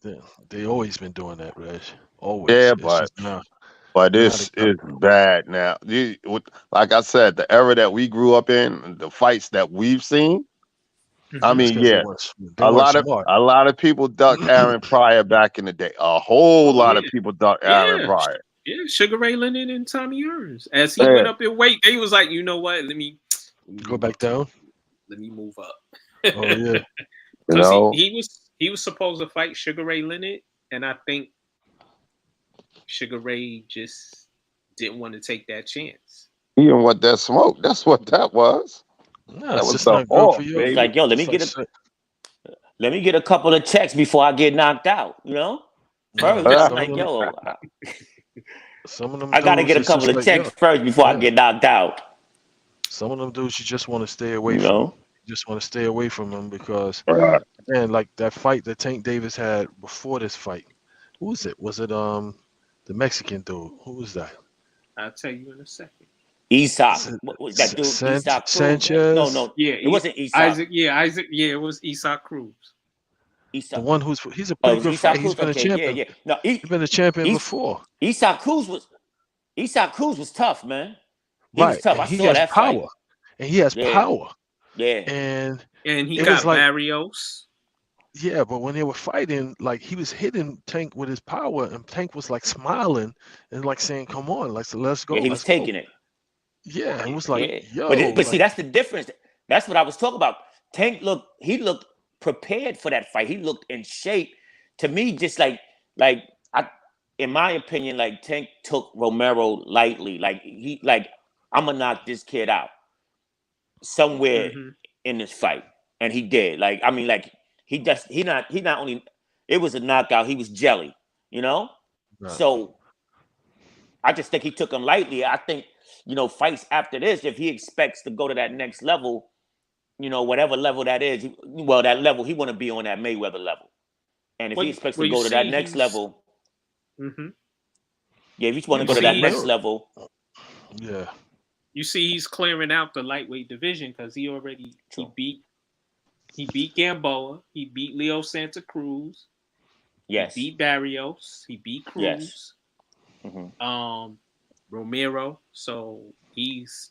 They always been doing that, Reg. Always. Yeah, but this is bad now. Like I said, the era that we grew up in, the fights that we've seen. I mean, a lot of people ducked Aaron Pryor back in the day. A whole lot of people ducked Aaron Pryor. Yeah, Sugar Ray Leonard and Tommy Hearns. As he went up in weight, they was like, you know what? Let me go back down. Let me move up. Oh yeah. Because he was supposed to fight Sugar Ray Leonard, and I think Sugar Ray just didn't want to take that chance. He didn't want that smoke. That's what that was. No, that was not good for you. It's like, yo, let me get a couple of checks before I get knocked out. You know, first, like, yo, some of them I gotta get a couple of checks first before I get knocked out. Some of them dudes you just want to stay away from. You just want to stay away from them because, man, like that fight that Tank Davis had before this fight. Who was it? Was it the Mexican dude? Who was that? I'll tell you in a second. Isak. What was that dude? Isak Sanchez. No. Yeah, it wasn't Isak. Isaac. Yeah, it was Isak Cruz. Isak. The one he's a pretty good fighter. He's been a champion. Yeah. No, he's been a champion before. Isak Cruz was tough, man. He was tough. I saw that power. fight. And he has power. Yeah. And he got Barrios. Yeah, but when they were fighting, like he was hitting Tank with his power, and Tank was like smiling and like saying, "Come on, let's go." Yeah, he was taking it. Yeah, it was like, yo. But see, that's the difference. That's what I was talking about. Tank looked prepared for that fight. He looked in shape. to me, just like in my opinion, like Tank took Romero lightly. I'm gonna knock this kid out somewhere in this fight, and he did. He not only it was a knockout, he was jelly, Right. So I just think he took him lightly. I think fights after this, if he expects to go to that next level, whatever level that is, that level he want to be on that Mayweather level, and if he expects to go to that next level. Yeah, if you want to go to that next level. Yeah. You see, he's clearing out the lightweight division because he beat Gamboa, he beat Leo Santa Cruz, yes, he beat Barrios, he beat Cruz, Romero. So he's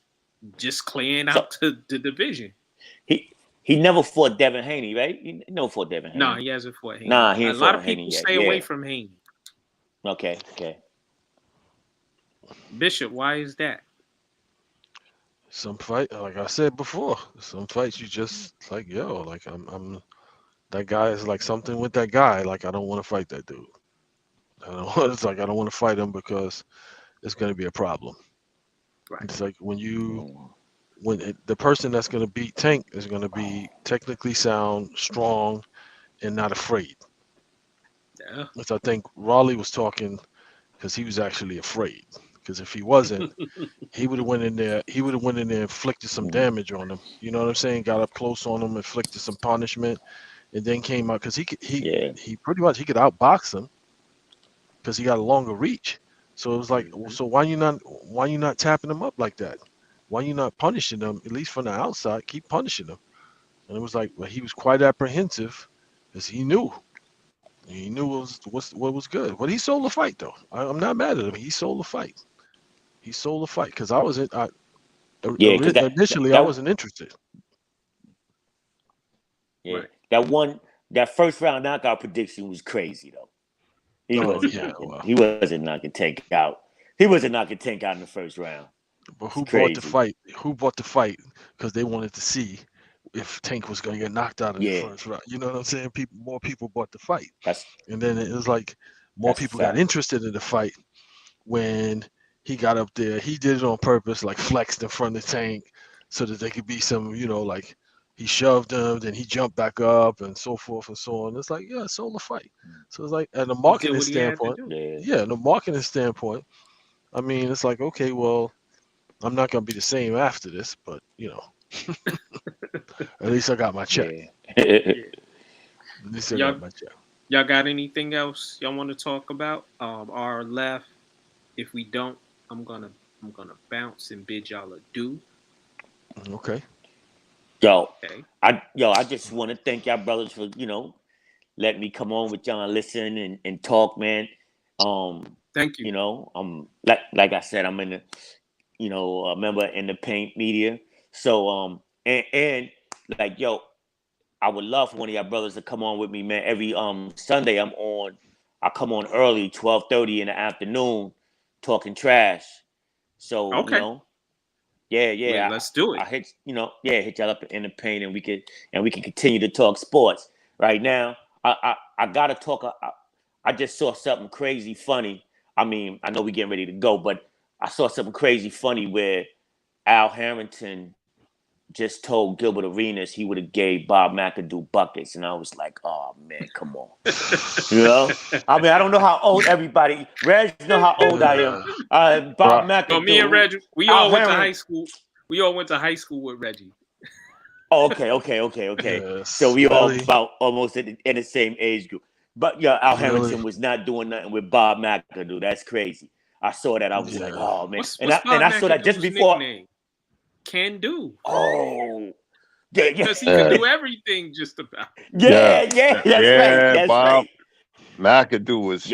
just clearing out the division. He never fought Devin Haney, right? He never fought Devin Haney. No, he hasn't fought Haney. Nah, he a ain't lot fought of people Haney stay yet. away from Haney. Okay. Bishop, why is that? Some fight, like I said before, some fights you just like, I'm that guy is like something with that guy. Like I don't want to fight that dude. It's like I don't want to fight him because it's going to be a problem. Right. It's like the person that's going to beat Tank is going to be technically sound, strong, and not afraid. Yeah. Which I think Raleigh was talking because he was actually afraid. Because if he wasn't, he would have went in there. He would have went in there, and inflicted some damage on him. You know what I'm saying? Got up close on him, inflicted some punishment, and then came out because he pretty much he could outbox him because he got a longer reach. So it was like, so why you not tapping him up like that? Why you not punishing him at least from the outside? Keep punishing him. And it was like, well, he was quite apprehensive because he knew what was good. But he sold the fight though. I'm not mad at him. He sold the fight. He sold the fight because I wasn't. Initially, I wasn't interested. Yeah, right. That first round knockout prediction was crazy though. He wasn't knocking Tank out. He wasn't knocking Tank out in the first round. But who bought the fight? Who bought the fight because they wanted to see if Tank was going to get knocked out in the first round. You know what I'm saying? More people bought the fight, and then it was like more people got interested in the fight when he got up there. He did it on purpose, like flexed in front of the Tank so that there could be some, like he shoved him, then he jumped back up and so forth and so on. It's like, sold the fight. So it's like, at a marketing standpoint, the marketing standpoint, I mean, it's like, okay, well, I'm not going to be the same after this, but, at least I got my check. At least I got my check. Y'all got anything else y'all want to talk about? Our left. If we don't, I'm gonna bounce and bid y'all adieu. Okay. I just want to thank y'all brothers for letting me come on with y'all and listen and talk, man. Thank you. Like I said, I'm in the a member in the Paint Media. So and I would love for one of y'all brothers to come on with me, man. Every Sunday I come on early, 12:30 in the afternoon, talking trash. So let's do it. I hit y'all up in the Paint, and we can continue to talk sports. Right now, I gotta talk. I just saw something crazy funny. I mean, I know we getting ready to go, but I saw something crazy funny where Al Harrington just told Gilbert Arenas he would have gave Bob McAdoo buckets, and I was like, "Oh man, come on!" I mean, I don't know how old everybody. Reg know how old I am. Bob McAdoo. No, me and Reggie, we all went to high school. We all went to high school with Reggie. Oh, okay. Yes, so we all about almost in the same age group. But Al Harrington was not doing nothing with Bob McAdoo. That's crazy. I saw that. I was like, oh man. And I saw that just before. Nickname? Can do. Oh. Yeah. Because he can do everything just about. Yeah. That's right. Bob. McAdoo was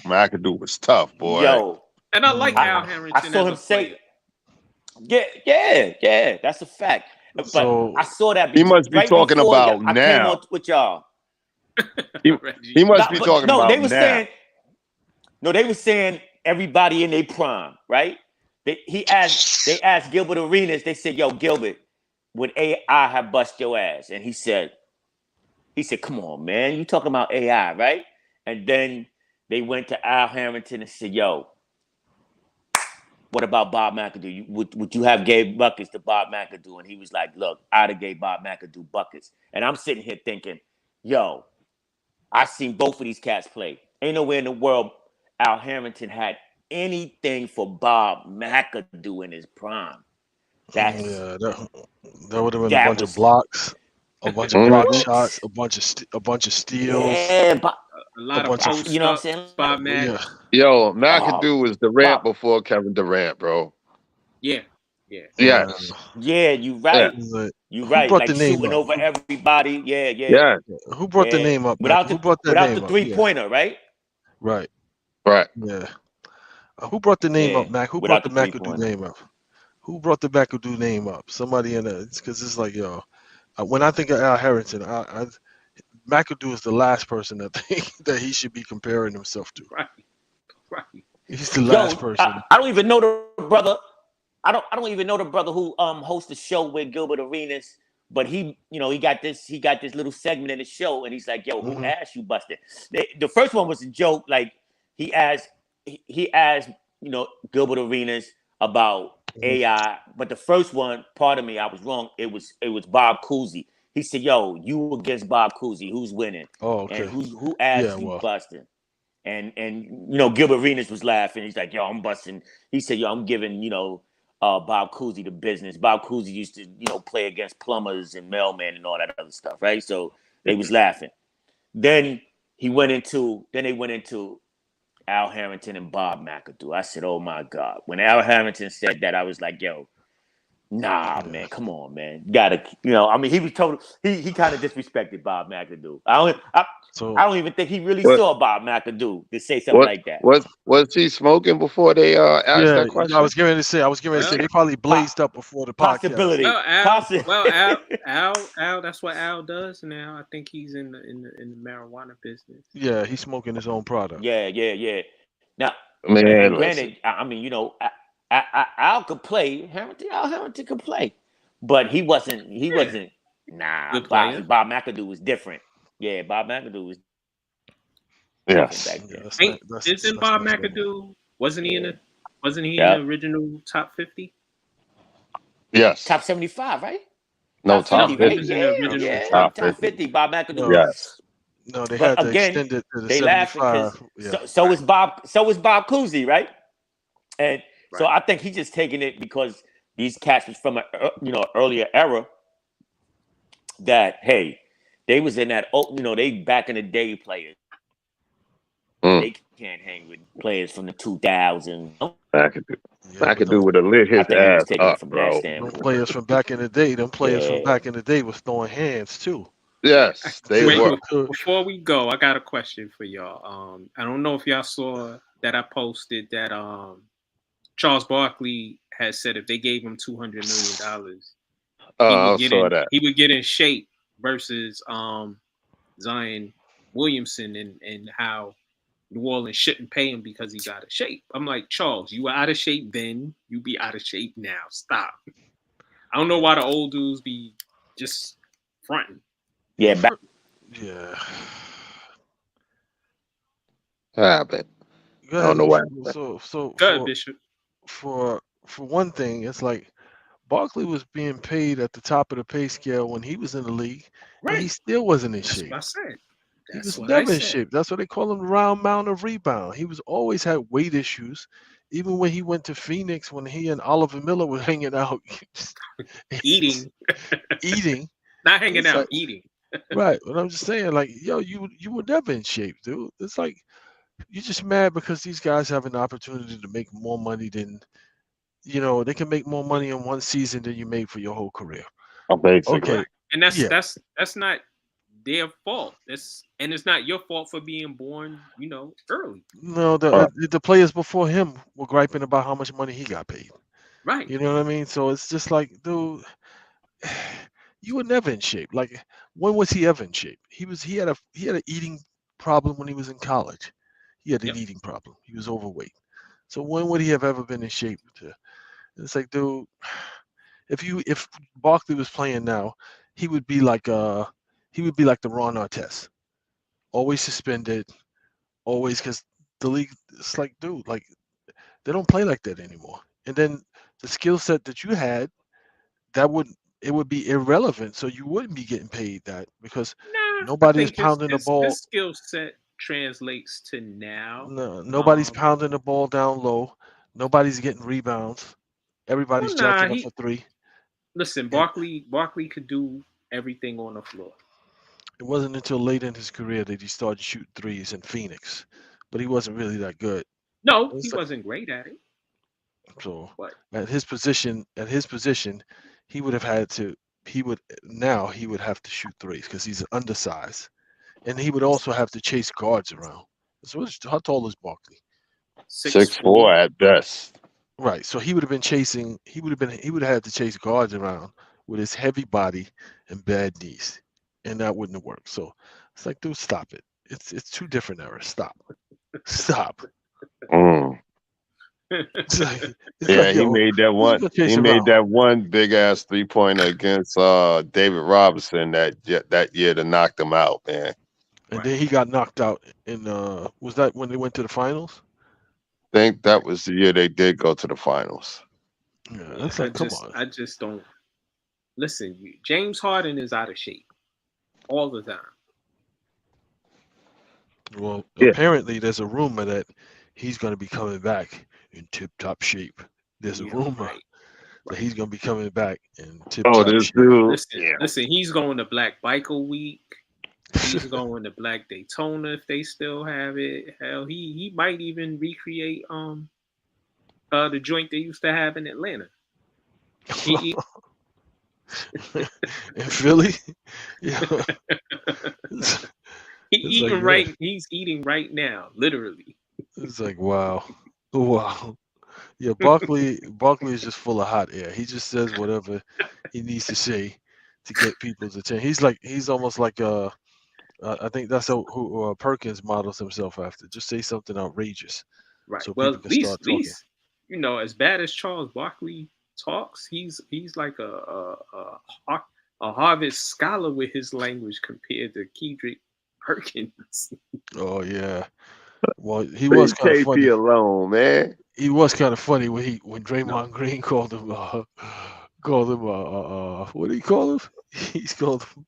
McAdoo was tough, boy. And I like Al Harrington. I saw him say. Yeah. That's a fact. But I saw that. He must be talking about now. I came on with y'all. He must be talking about they were saying everybody in their prime, right? They asked Gilbert Arenas. They said, "Yo, Gilbert, would AI have bust your ass?" And he said, He said, "Come on, man, you talking about AI, right?" And then they went to Al Harrington and said, "Yo, what about Bob McAdoo? Would you have gave buckets to Bob McAdoo?" And he was like, "Look, I'd have gave Bob McAdoo buckets." And I'm sitting here thinking, "Yo, I seen both of these cats play. Ain't nowhere in the world Al Harrington had anything for Bob McAdoo in his prime. Yeah, that would have been a bunch of blocks, a bunch of block shots, a bunch of steals. Yeah, Bob, A lot of post you know what I'm saying? Bob Mack. Yeah. Yo, McAdoo was Durant before Kevin Durant, bro. Yeah. Yes. Yeah, you right. Like, You who right. brought Like the name shooting up? over everybody. Yeah. Yeah. Who brought the name up, Mac? Who brought that without name the up? 3-pointer, right? Right. Right. Yeah. Who brought the name up, Mac? Who brought the McAdoo 3-pointer. name up? Who brought the McAdoo name up? Somebody in the, because it's like, yo, when I think of Al Harrington, McAdoo is the last person that think that he should be comparing himself to. Right. He's the last person. I don't even know the brother. I don't even know the brother who hosts the show with Gilbert Arenas. But he got this little segment in the show, and he's like, "Yo, who asked you busted?" The first one was a joke. Like he asked Gilbert Arenas about AI, but the first one, pardon me, I was wrong. It was Bob Cousy. He said, "Yo, you against Bob Cousy, who's winning?" Oh, okay. And who asked you busting? And Gilbert Arenas was laughing. He's like, "Yo, I'm busting." He said, "Yo, I'm giving Bob Cousy the business." Bob Cousy used to play against plumbers and mailmen and all that other stuff, right? So they was laughing. Then they went into Al Harrington and Bob McAdoo. I said, "Oh my God!" When Al Harrington said that, I was like, "Yo, nah, man, come on, man, you gotta." I mean, he was total. He kind of disrespected Bob McAdoo. I don't even think he really saw Bob McAdoo to say something like that. Was he smoking before they asked that question? I was getting ready to say they probably blazed up before the podcast. Possibility. Al, that's what Al does now. I think he's in the marijuana business. Yeah, he's smoking his own product. Yeah. Now, man, granted, I mean, Al could play. Al Harrington could play, but he wasn't. Nah, Bob McAdoo was different. Yeah, Bob McAdoo was. Yes. Isn't Bob McAdoo? Wasn't he in the original top 50? Yes. Top 75, right? No, top 50. Right? Yeah. Top 50. Bob McAdoo. Yes. No, they had to extend it to the 75. So is Bob Cousy, right? And so I think he's just taking it because these cats was from a earlier era that, hey, they was in that they back in the day players. They can't hang with players from the 2000s. McAdoo would have lit his ass up, bro. Them players from back in the day, was throwing hands too. Yes, they were. Before we go, I got a question for y'all. I don't know if y'all saw that I posted that Charles Barkley has said if they gave him $200 million, he would get in shape versus Zion Williamson and how New Orleans shouldn't pay him because he's out of shape. I'm like, Charles, you were out of shape then, you be out of shape now. Stop. I don't know why the old dudes be just fronting. Yeah. But I don't know why. So Bishop. For one thing, it's like Barkley was being paid at the top of the pay scale when he was in the league, and he still wasn't in shape. That's what I said. He was never in shape. That's what they call him, round mound of rebound. He was always had weight issues. Even when he went to Phoenix, when he and Oliver Miller were hanging out, eating, not hanging out, eating. Right. But I'm just saying, like, yo, you were never in shape, dude. It's like you're just mad because these guys have an opportunity to make more money than, they can make more money in one season than you made for your whole career. Okay. And that's not their fault. It's not your fault for being born, early. No, the players before him were griping about how much money he got paid. Right. You know what I mean? So it's just like, dude, you were never in shape. Like, when was he ever in shape? He had an eating problem when he was in college. He had an eating problem. He was overweight. So when would he have ever been in shape? It's like, dude, if Barkley was playing now, he would be like he would be like the Ron Artest, always suspended, always because the league. It's like, dude, like they don't play like that anymore. And then the skill set that you had, it would be irrelevant. So you wouldn't be getting paid that because Nah, I nobody is think pounding the ball. his skill set translates to now. No, nobody's pounding the ball down low. Nobody's getting rebounds. Everybody's Well, nah, jacking up for three. listen, And Barkley could do everything on the floor. it wasn't until late in his career that he started shooting threes in Phoenix, but he wasn't really that good. No, he wasn't great at it. So But at his position, he would have had to. He would have to shoot threes because he's undersized, and he would also have to chase guards around. So how tall is Barkley? 6'4" at best. Right. So he would have been chasing. He would have had to chase guards around with his heavy body and bad knees, and that wouldn't have worked. So it's like, dude, stop it. It's two different eras. Stop. Mm. Yeah, he made that one. He made that one big ass 3-pointer against David Robinson that year to knock them out, man. And then he got knocked out in was that when they went to the finals? I think that was the year they did go to the finals. Yeah, that's like, come on. I just don't listen. James Harden is out of shape all the time. Well, apparently there's a rumor that he's going to be coming back in tip-top shape. There's a rumor that he's going to be coming back in tip-top shape. Dude. Listen, he's going to Black Biker Week. He's going to Black Daytona if they still have it. Hell, he might even recreate the joint they used to have in Atlanta. In Philly? Yeah. He's eating right now, literally. It's like, wow. Yeah, Barkley is just full of hot air. He just says whatever he needs to say to get people's attention. He's almost like I think that's who Perkins models himself after. Just say something outrageous, right? So well, people can start talking. At least, as bad as Charles Barkley talks, he's like a Harvard scholar with his language compared to Kendrick Perkins. Oh yeah. Well, he was kind of funny. Alone, man. He was kind of funny when Draymond Green called him what did he call him? He's called him.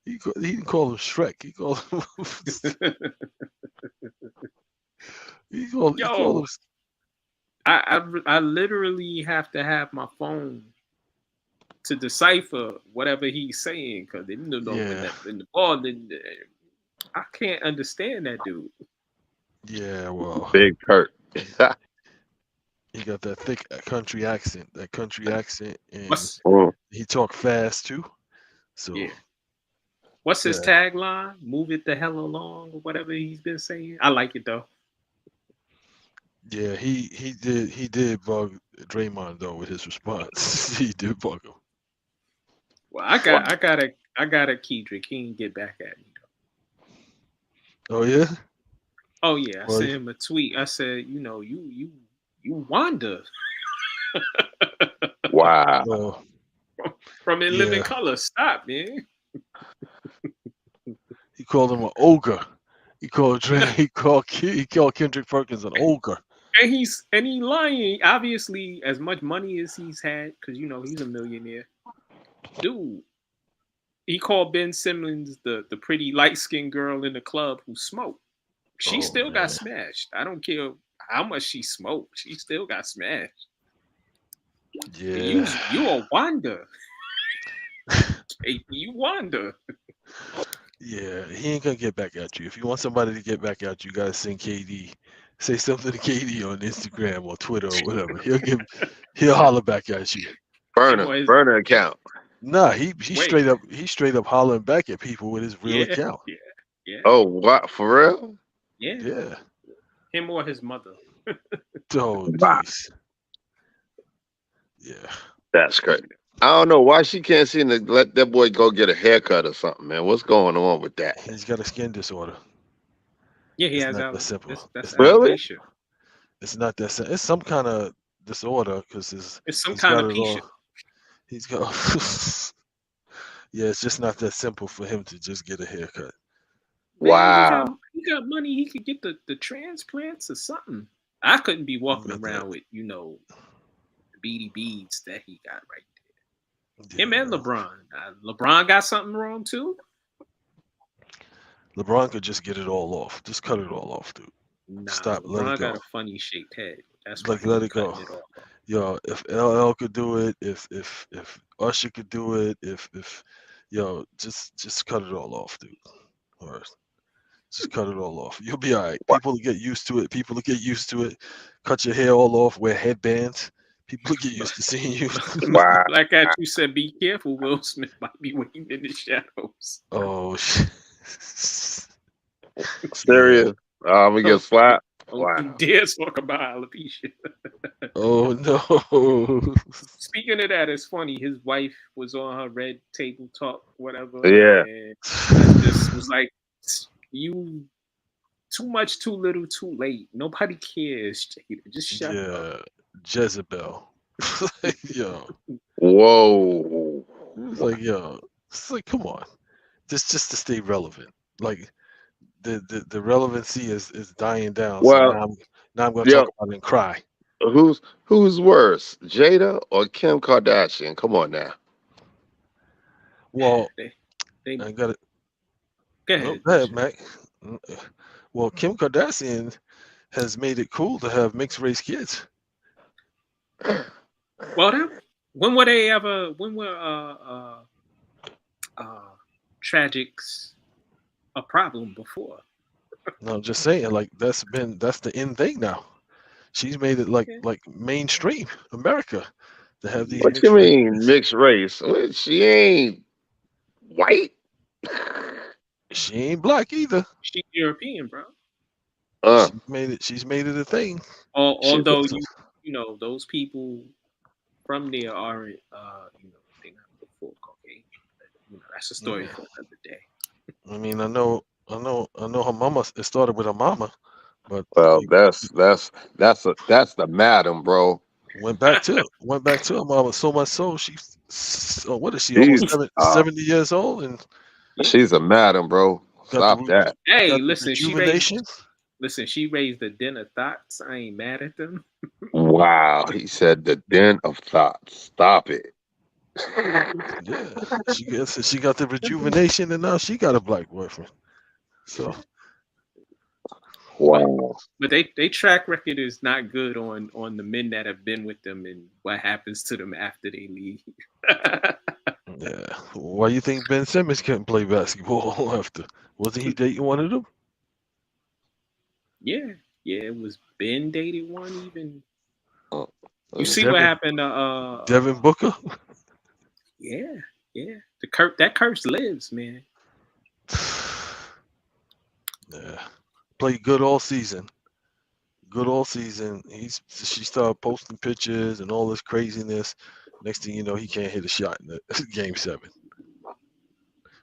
He didn't call him Shrek. He called him. he called him. I literally have to have my phone to decipher whatever he's saying because they don't know in the ball. I can't understand that dude. Yeah, well, Big Kurt. He got that thick country accent. And he talked fast too. So yeah. What's his tagline? Move it the hell along, or whatever he's been saying. I like it though. Yeah, he did bug Draymond though with his response. He did bug him. Well, I got a Kendrick. He didn't get back at me though. Oh yeah. Oh yeah. I sent him a tweet. I said, you wander. Wow. From In Living Color. Stop, man. He called him an ogre. He called Kendrick Perkins an ogre. And he's lying. Obviously, as much money as he's had, because he's a millionaire. Dude, he called Ben Simmons the pretty light-skinned girl in the club who smoked. She still got smashed. I don't care how much she smoked. She still got smashed. Yeah. You a wonder. You wonder. Yeah, he ain't gonna get back at you. If you want somebody to get back at you, you gotta send KD. Say something to KD on Instagram or Twitter or whatever. He'll holler back at you. Burner account. Nah, he straight up hollering back at people with his real account. Yeah. Oh, what? For real? Yeah. Him or his mother. Oh, jeez. Yeah. That's crazy. I don't know why she can't seem to let that boy go get a haircut or something, man. What's going on with that? He's got a skin disorder. Yeah, he has simple. That's really? alopecia. It's not that simple. It's some kind of disorder because it's some kind of alopecia. He's got Yeah, it's just not that simple for him to just get a haircut. Man, Wow. he got money. He could get the transplants or something. I couldn't be walking But around with the beady beads that he got right there. yeah, Him and LeBron. LeBron got something wrong too. LeBron could just get it all off. Just cut it all off, dude. Nah, Stop. Let it LeBron got go. a funny shaped head. That's why Like, he let it go. cutting it off. Yo, if LL could do it, if Usher could do it, if yo, just cut it all off, dude. Or just cut it all off. You'll be all right. People will get used to it. People will get used to it. Cut your hair all off. Wear headbands. People will get used to seeing you. Wow. Like you said, be careful. Will Smith might be waiting in the shadows. Oh shit. Serious. We get slapped. Wow. You dare talk about alopecia. Oh no. Speaking of that, it's funny. His wife was on her Red Table Talk, whatever. Yeah. And I just was like, you too much, too little, too late. Nobody cares, Jada. Just shut up. Jezebel. Yo. Whoa. It's like, yo, it's like, come on. Just to stay relevant. Like the relevancy is dying down. Well, So now I'm gonna yo, talk about it and cry. who's worse, Jada or Kim Kardashian? Come on now. Well, They I got it. go No, ahead. go ahead, Mac. Well, Kim Kardashian has made it cool to have mixed race kids. Well, when were they ever? When were tragics a problem before? No, I'm just saying, like that's the in thing now. She's made it like mainstream America to have these What you mixed race mean kids. mixed race? She ain't white. She ain't black either. She's European, bro. She's made it a thing. Although those people from there aren't they're not the full Caucasian. That's a story for another day. I mean, I know her mama. It started with her mama, but Well, that's the madam, bro. went back to her mama so much so what is she She's almost 70 years old and she's a madam, bro. Stop that. Hey, got the listen, rejuvenation. she raised the den of thoughts. I ain't mad at them. Wow, he said the den of thoughts. Stop it. Yeah, she got the rejuvenation and now she got a black boyfriend. So wow. But they track record is not good on the men that have been with them and what happens to them after they leave. yeah, why you think Ben Simmons couldn't play basketball after? Wasn't he dating one of them? Yeah, it was Ben dated one even. You see Devin, what happened to Devin Booker? Yeah. That curse lives, man. Yeah, played good all season. She started posting pictures and all this craziness. Next thing you know, he can't hit a shot in the game 7.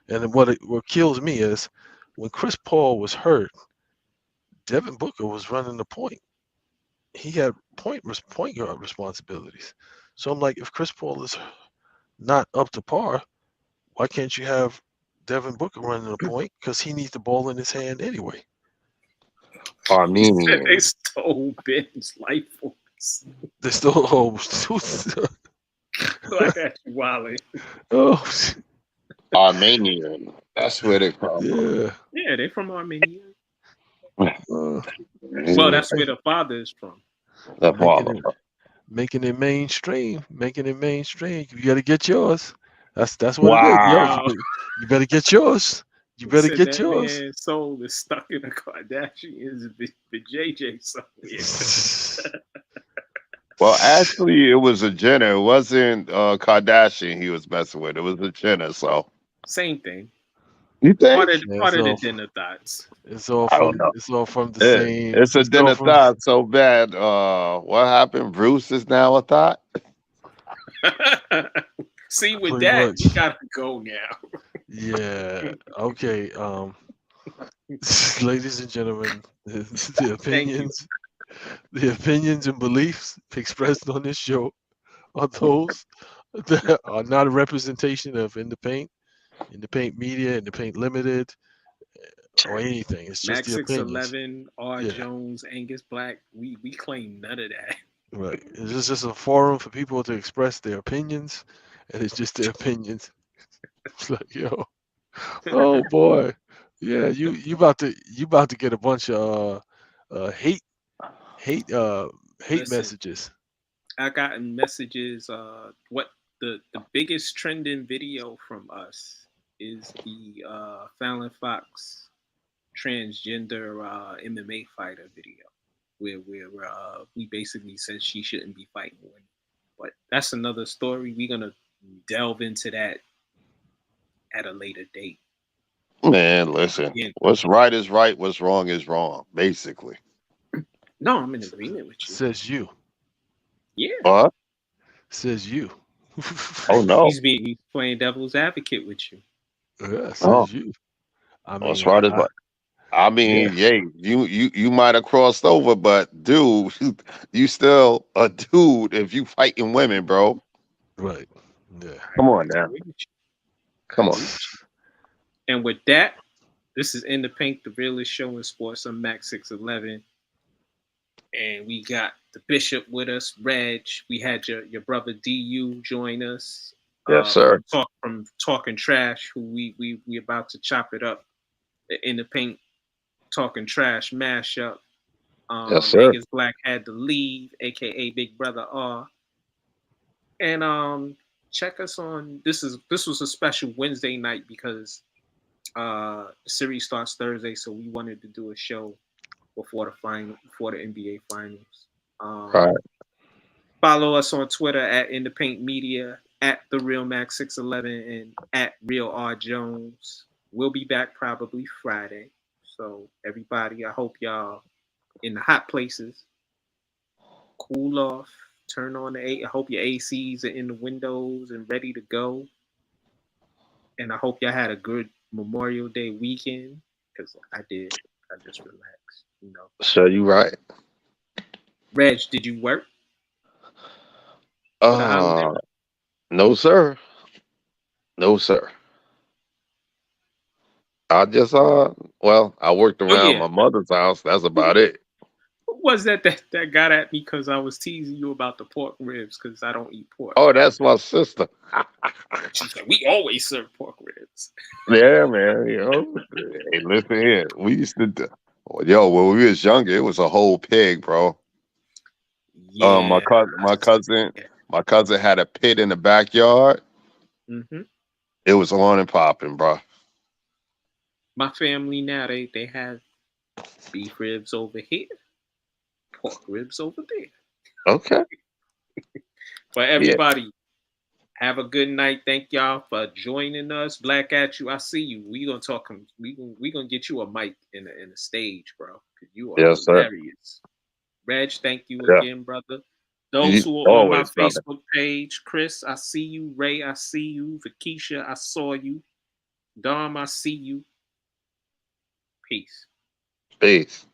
And what kills me is when Chris Paul was hurt, Devin Booker was running the point. He had point guard responsibilities. So I'm like, if Chris Paul is not up to par, why can't you have Devin Booker running the point? Because he needs the ball in his hand anyway. Armenian. They stole Ben's life force. They stole I got you, Wally. Oh, Armenian. That's where they come from. Yeah, they're from Armenia. Well, that's where the father is from. The father. Making it mainstream. You got to get yours. That's what wow. it is. Yo, you better get yours. You better get yours. Man's soul is stuck in a Kardashian's JJ somewhere. Well, actually, it was a Jenner. It wasn't Kardashian he was messing with. It was a Jenner. So same thing. You think? Part of the den of thoughts. It's all from the same. It's a den of thoughts so bad. What happened? Bruce is now a thought. See, with that, we gotta go now. Yeah. Okay. Ladies and gentlemen, the opinions and beliefs expressed on this show are those that are not a representation of In the Paint, in the Paint Media, in the Paint Limited, or anything. It's just Max the opinions. 611, R. Yeah, Jones, Angus Black. We claim none of that. right. It's just a forum for people to express their opinions, and it's just their opinions. It's like, yo, oh boy, yeah, you about to get a bunch of hate hate hate Listen, messages. I gotten messages. What the biggest trending video from us is the Fallon Fox transgender MMA fighter video, where we basically said she shouldn't be fighting women. But that's another story. We're gonna delve into that at a later date. Man, listen. Yeah. What's right is right. What's wrong is wrong. Basically. No, I'm in agreement with you. Says you. Yeah. What? Says you. Oh no. He's playing devil's advocate with you. Yeah, Oh, says you. I what's mean, right is right. I yeah, mean, yeah, you might have crossed over, but dude, you still a dude if you fighting women, bro. right. Yeah. Come on I now. agree with you. I Come on. agree with you. And with that, this is In the Pink, the realest show in sports. I'm Max 611. And we got the Bishop with us, Reg. We had your brother DU join us Yes, sir. from Talking Trash, who we about to chop it up. The In the Pink Talking Trash mashup. Yes, sir. Angus Black had to leave, aka Big Brother R. And check us on this was a special Wednesday night because the series starts Thursday, so we wanted to do a show before the NBA finals. Right. Follow us on Twitter at In the Paint Media, at the Real Max 611, and at Real R Jones. We'll be back probably Friday. So everybody, I hope y'all in the hot places cool off, turn on the I hope your ACs are in the windows and ready to go. And I hope y'all had a good Memorial Day weekend because I did. I just relaxed, you know. So you right. Reg, did you work for the holiday? No, sir. No, sir. I just well, I worked Oh around yeah. my mother's house. That's about Who it. was that got at me because I was teasing you about the pork ribs because I don't eat pork. Oh, that's my sister. She's like, we always serve pork ribs. Yeah, man. You know, hey, listen here. We used to, yo, when we was younger, it was a whole pig, bro. My Yeah. cousin, my cousin had a pit in the backyard. Mm-hmm. It was on and popping, bro. My family now they have beef ribs over here, pork ribs over there. Okay. But Yeah. everybody, have a good night. Thank y'all for joining us. Black at you. I see you. We gonna talk. We gonna get you a mic in the stage, bro. Cause you are Yes, sir. hilarious. Reg, thank you Yeah. again, brother. Those who are on my Always, brother. Facebook page, Chris, I see you. Ray, I see you. Vakisha, I saw you. Dom, I see you. Peace. Peace.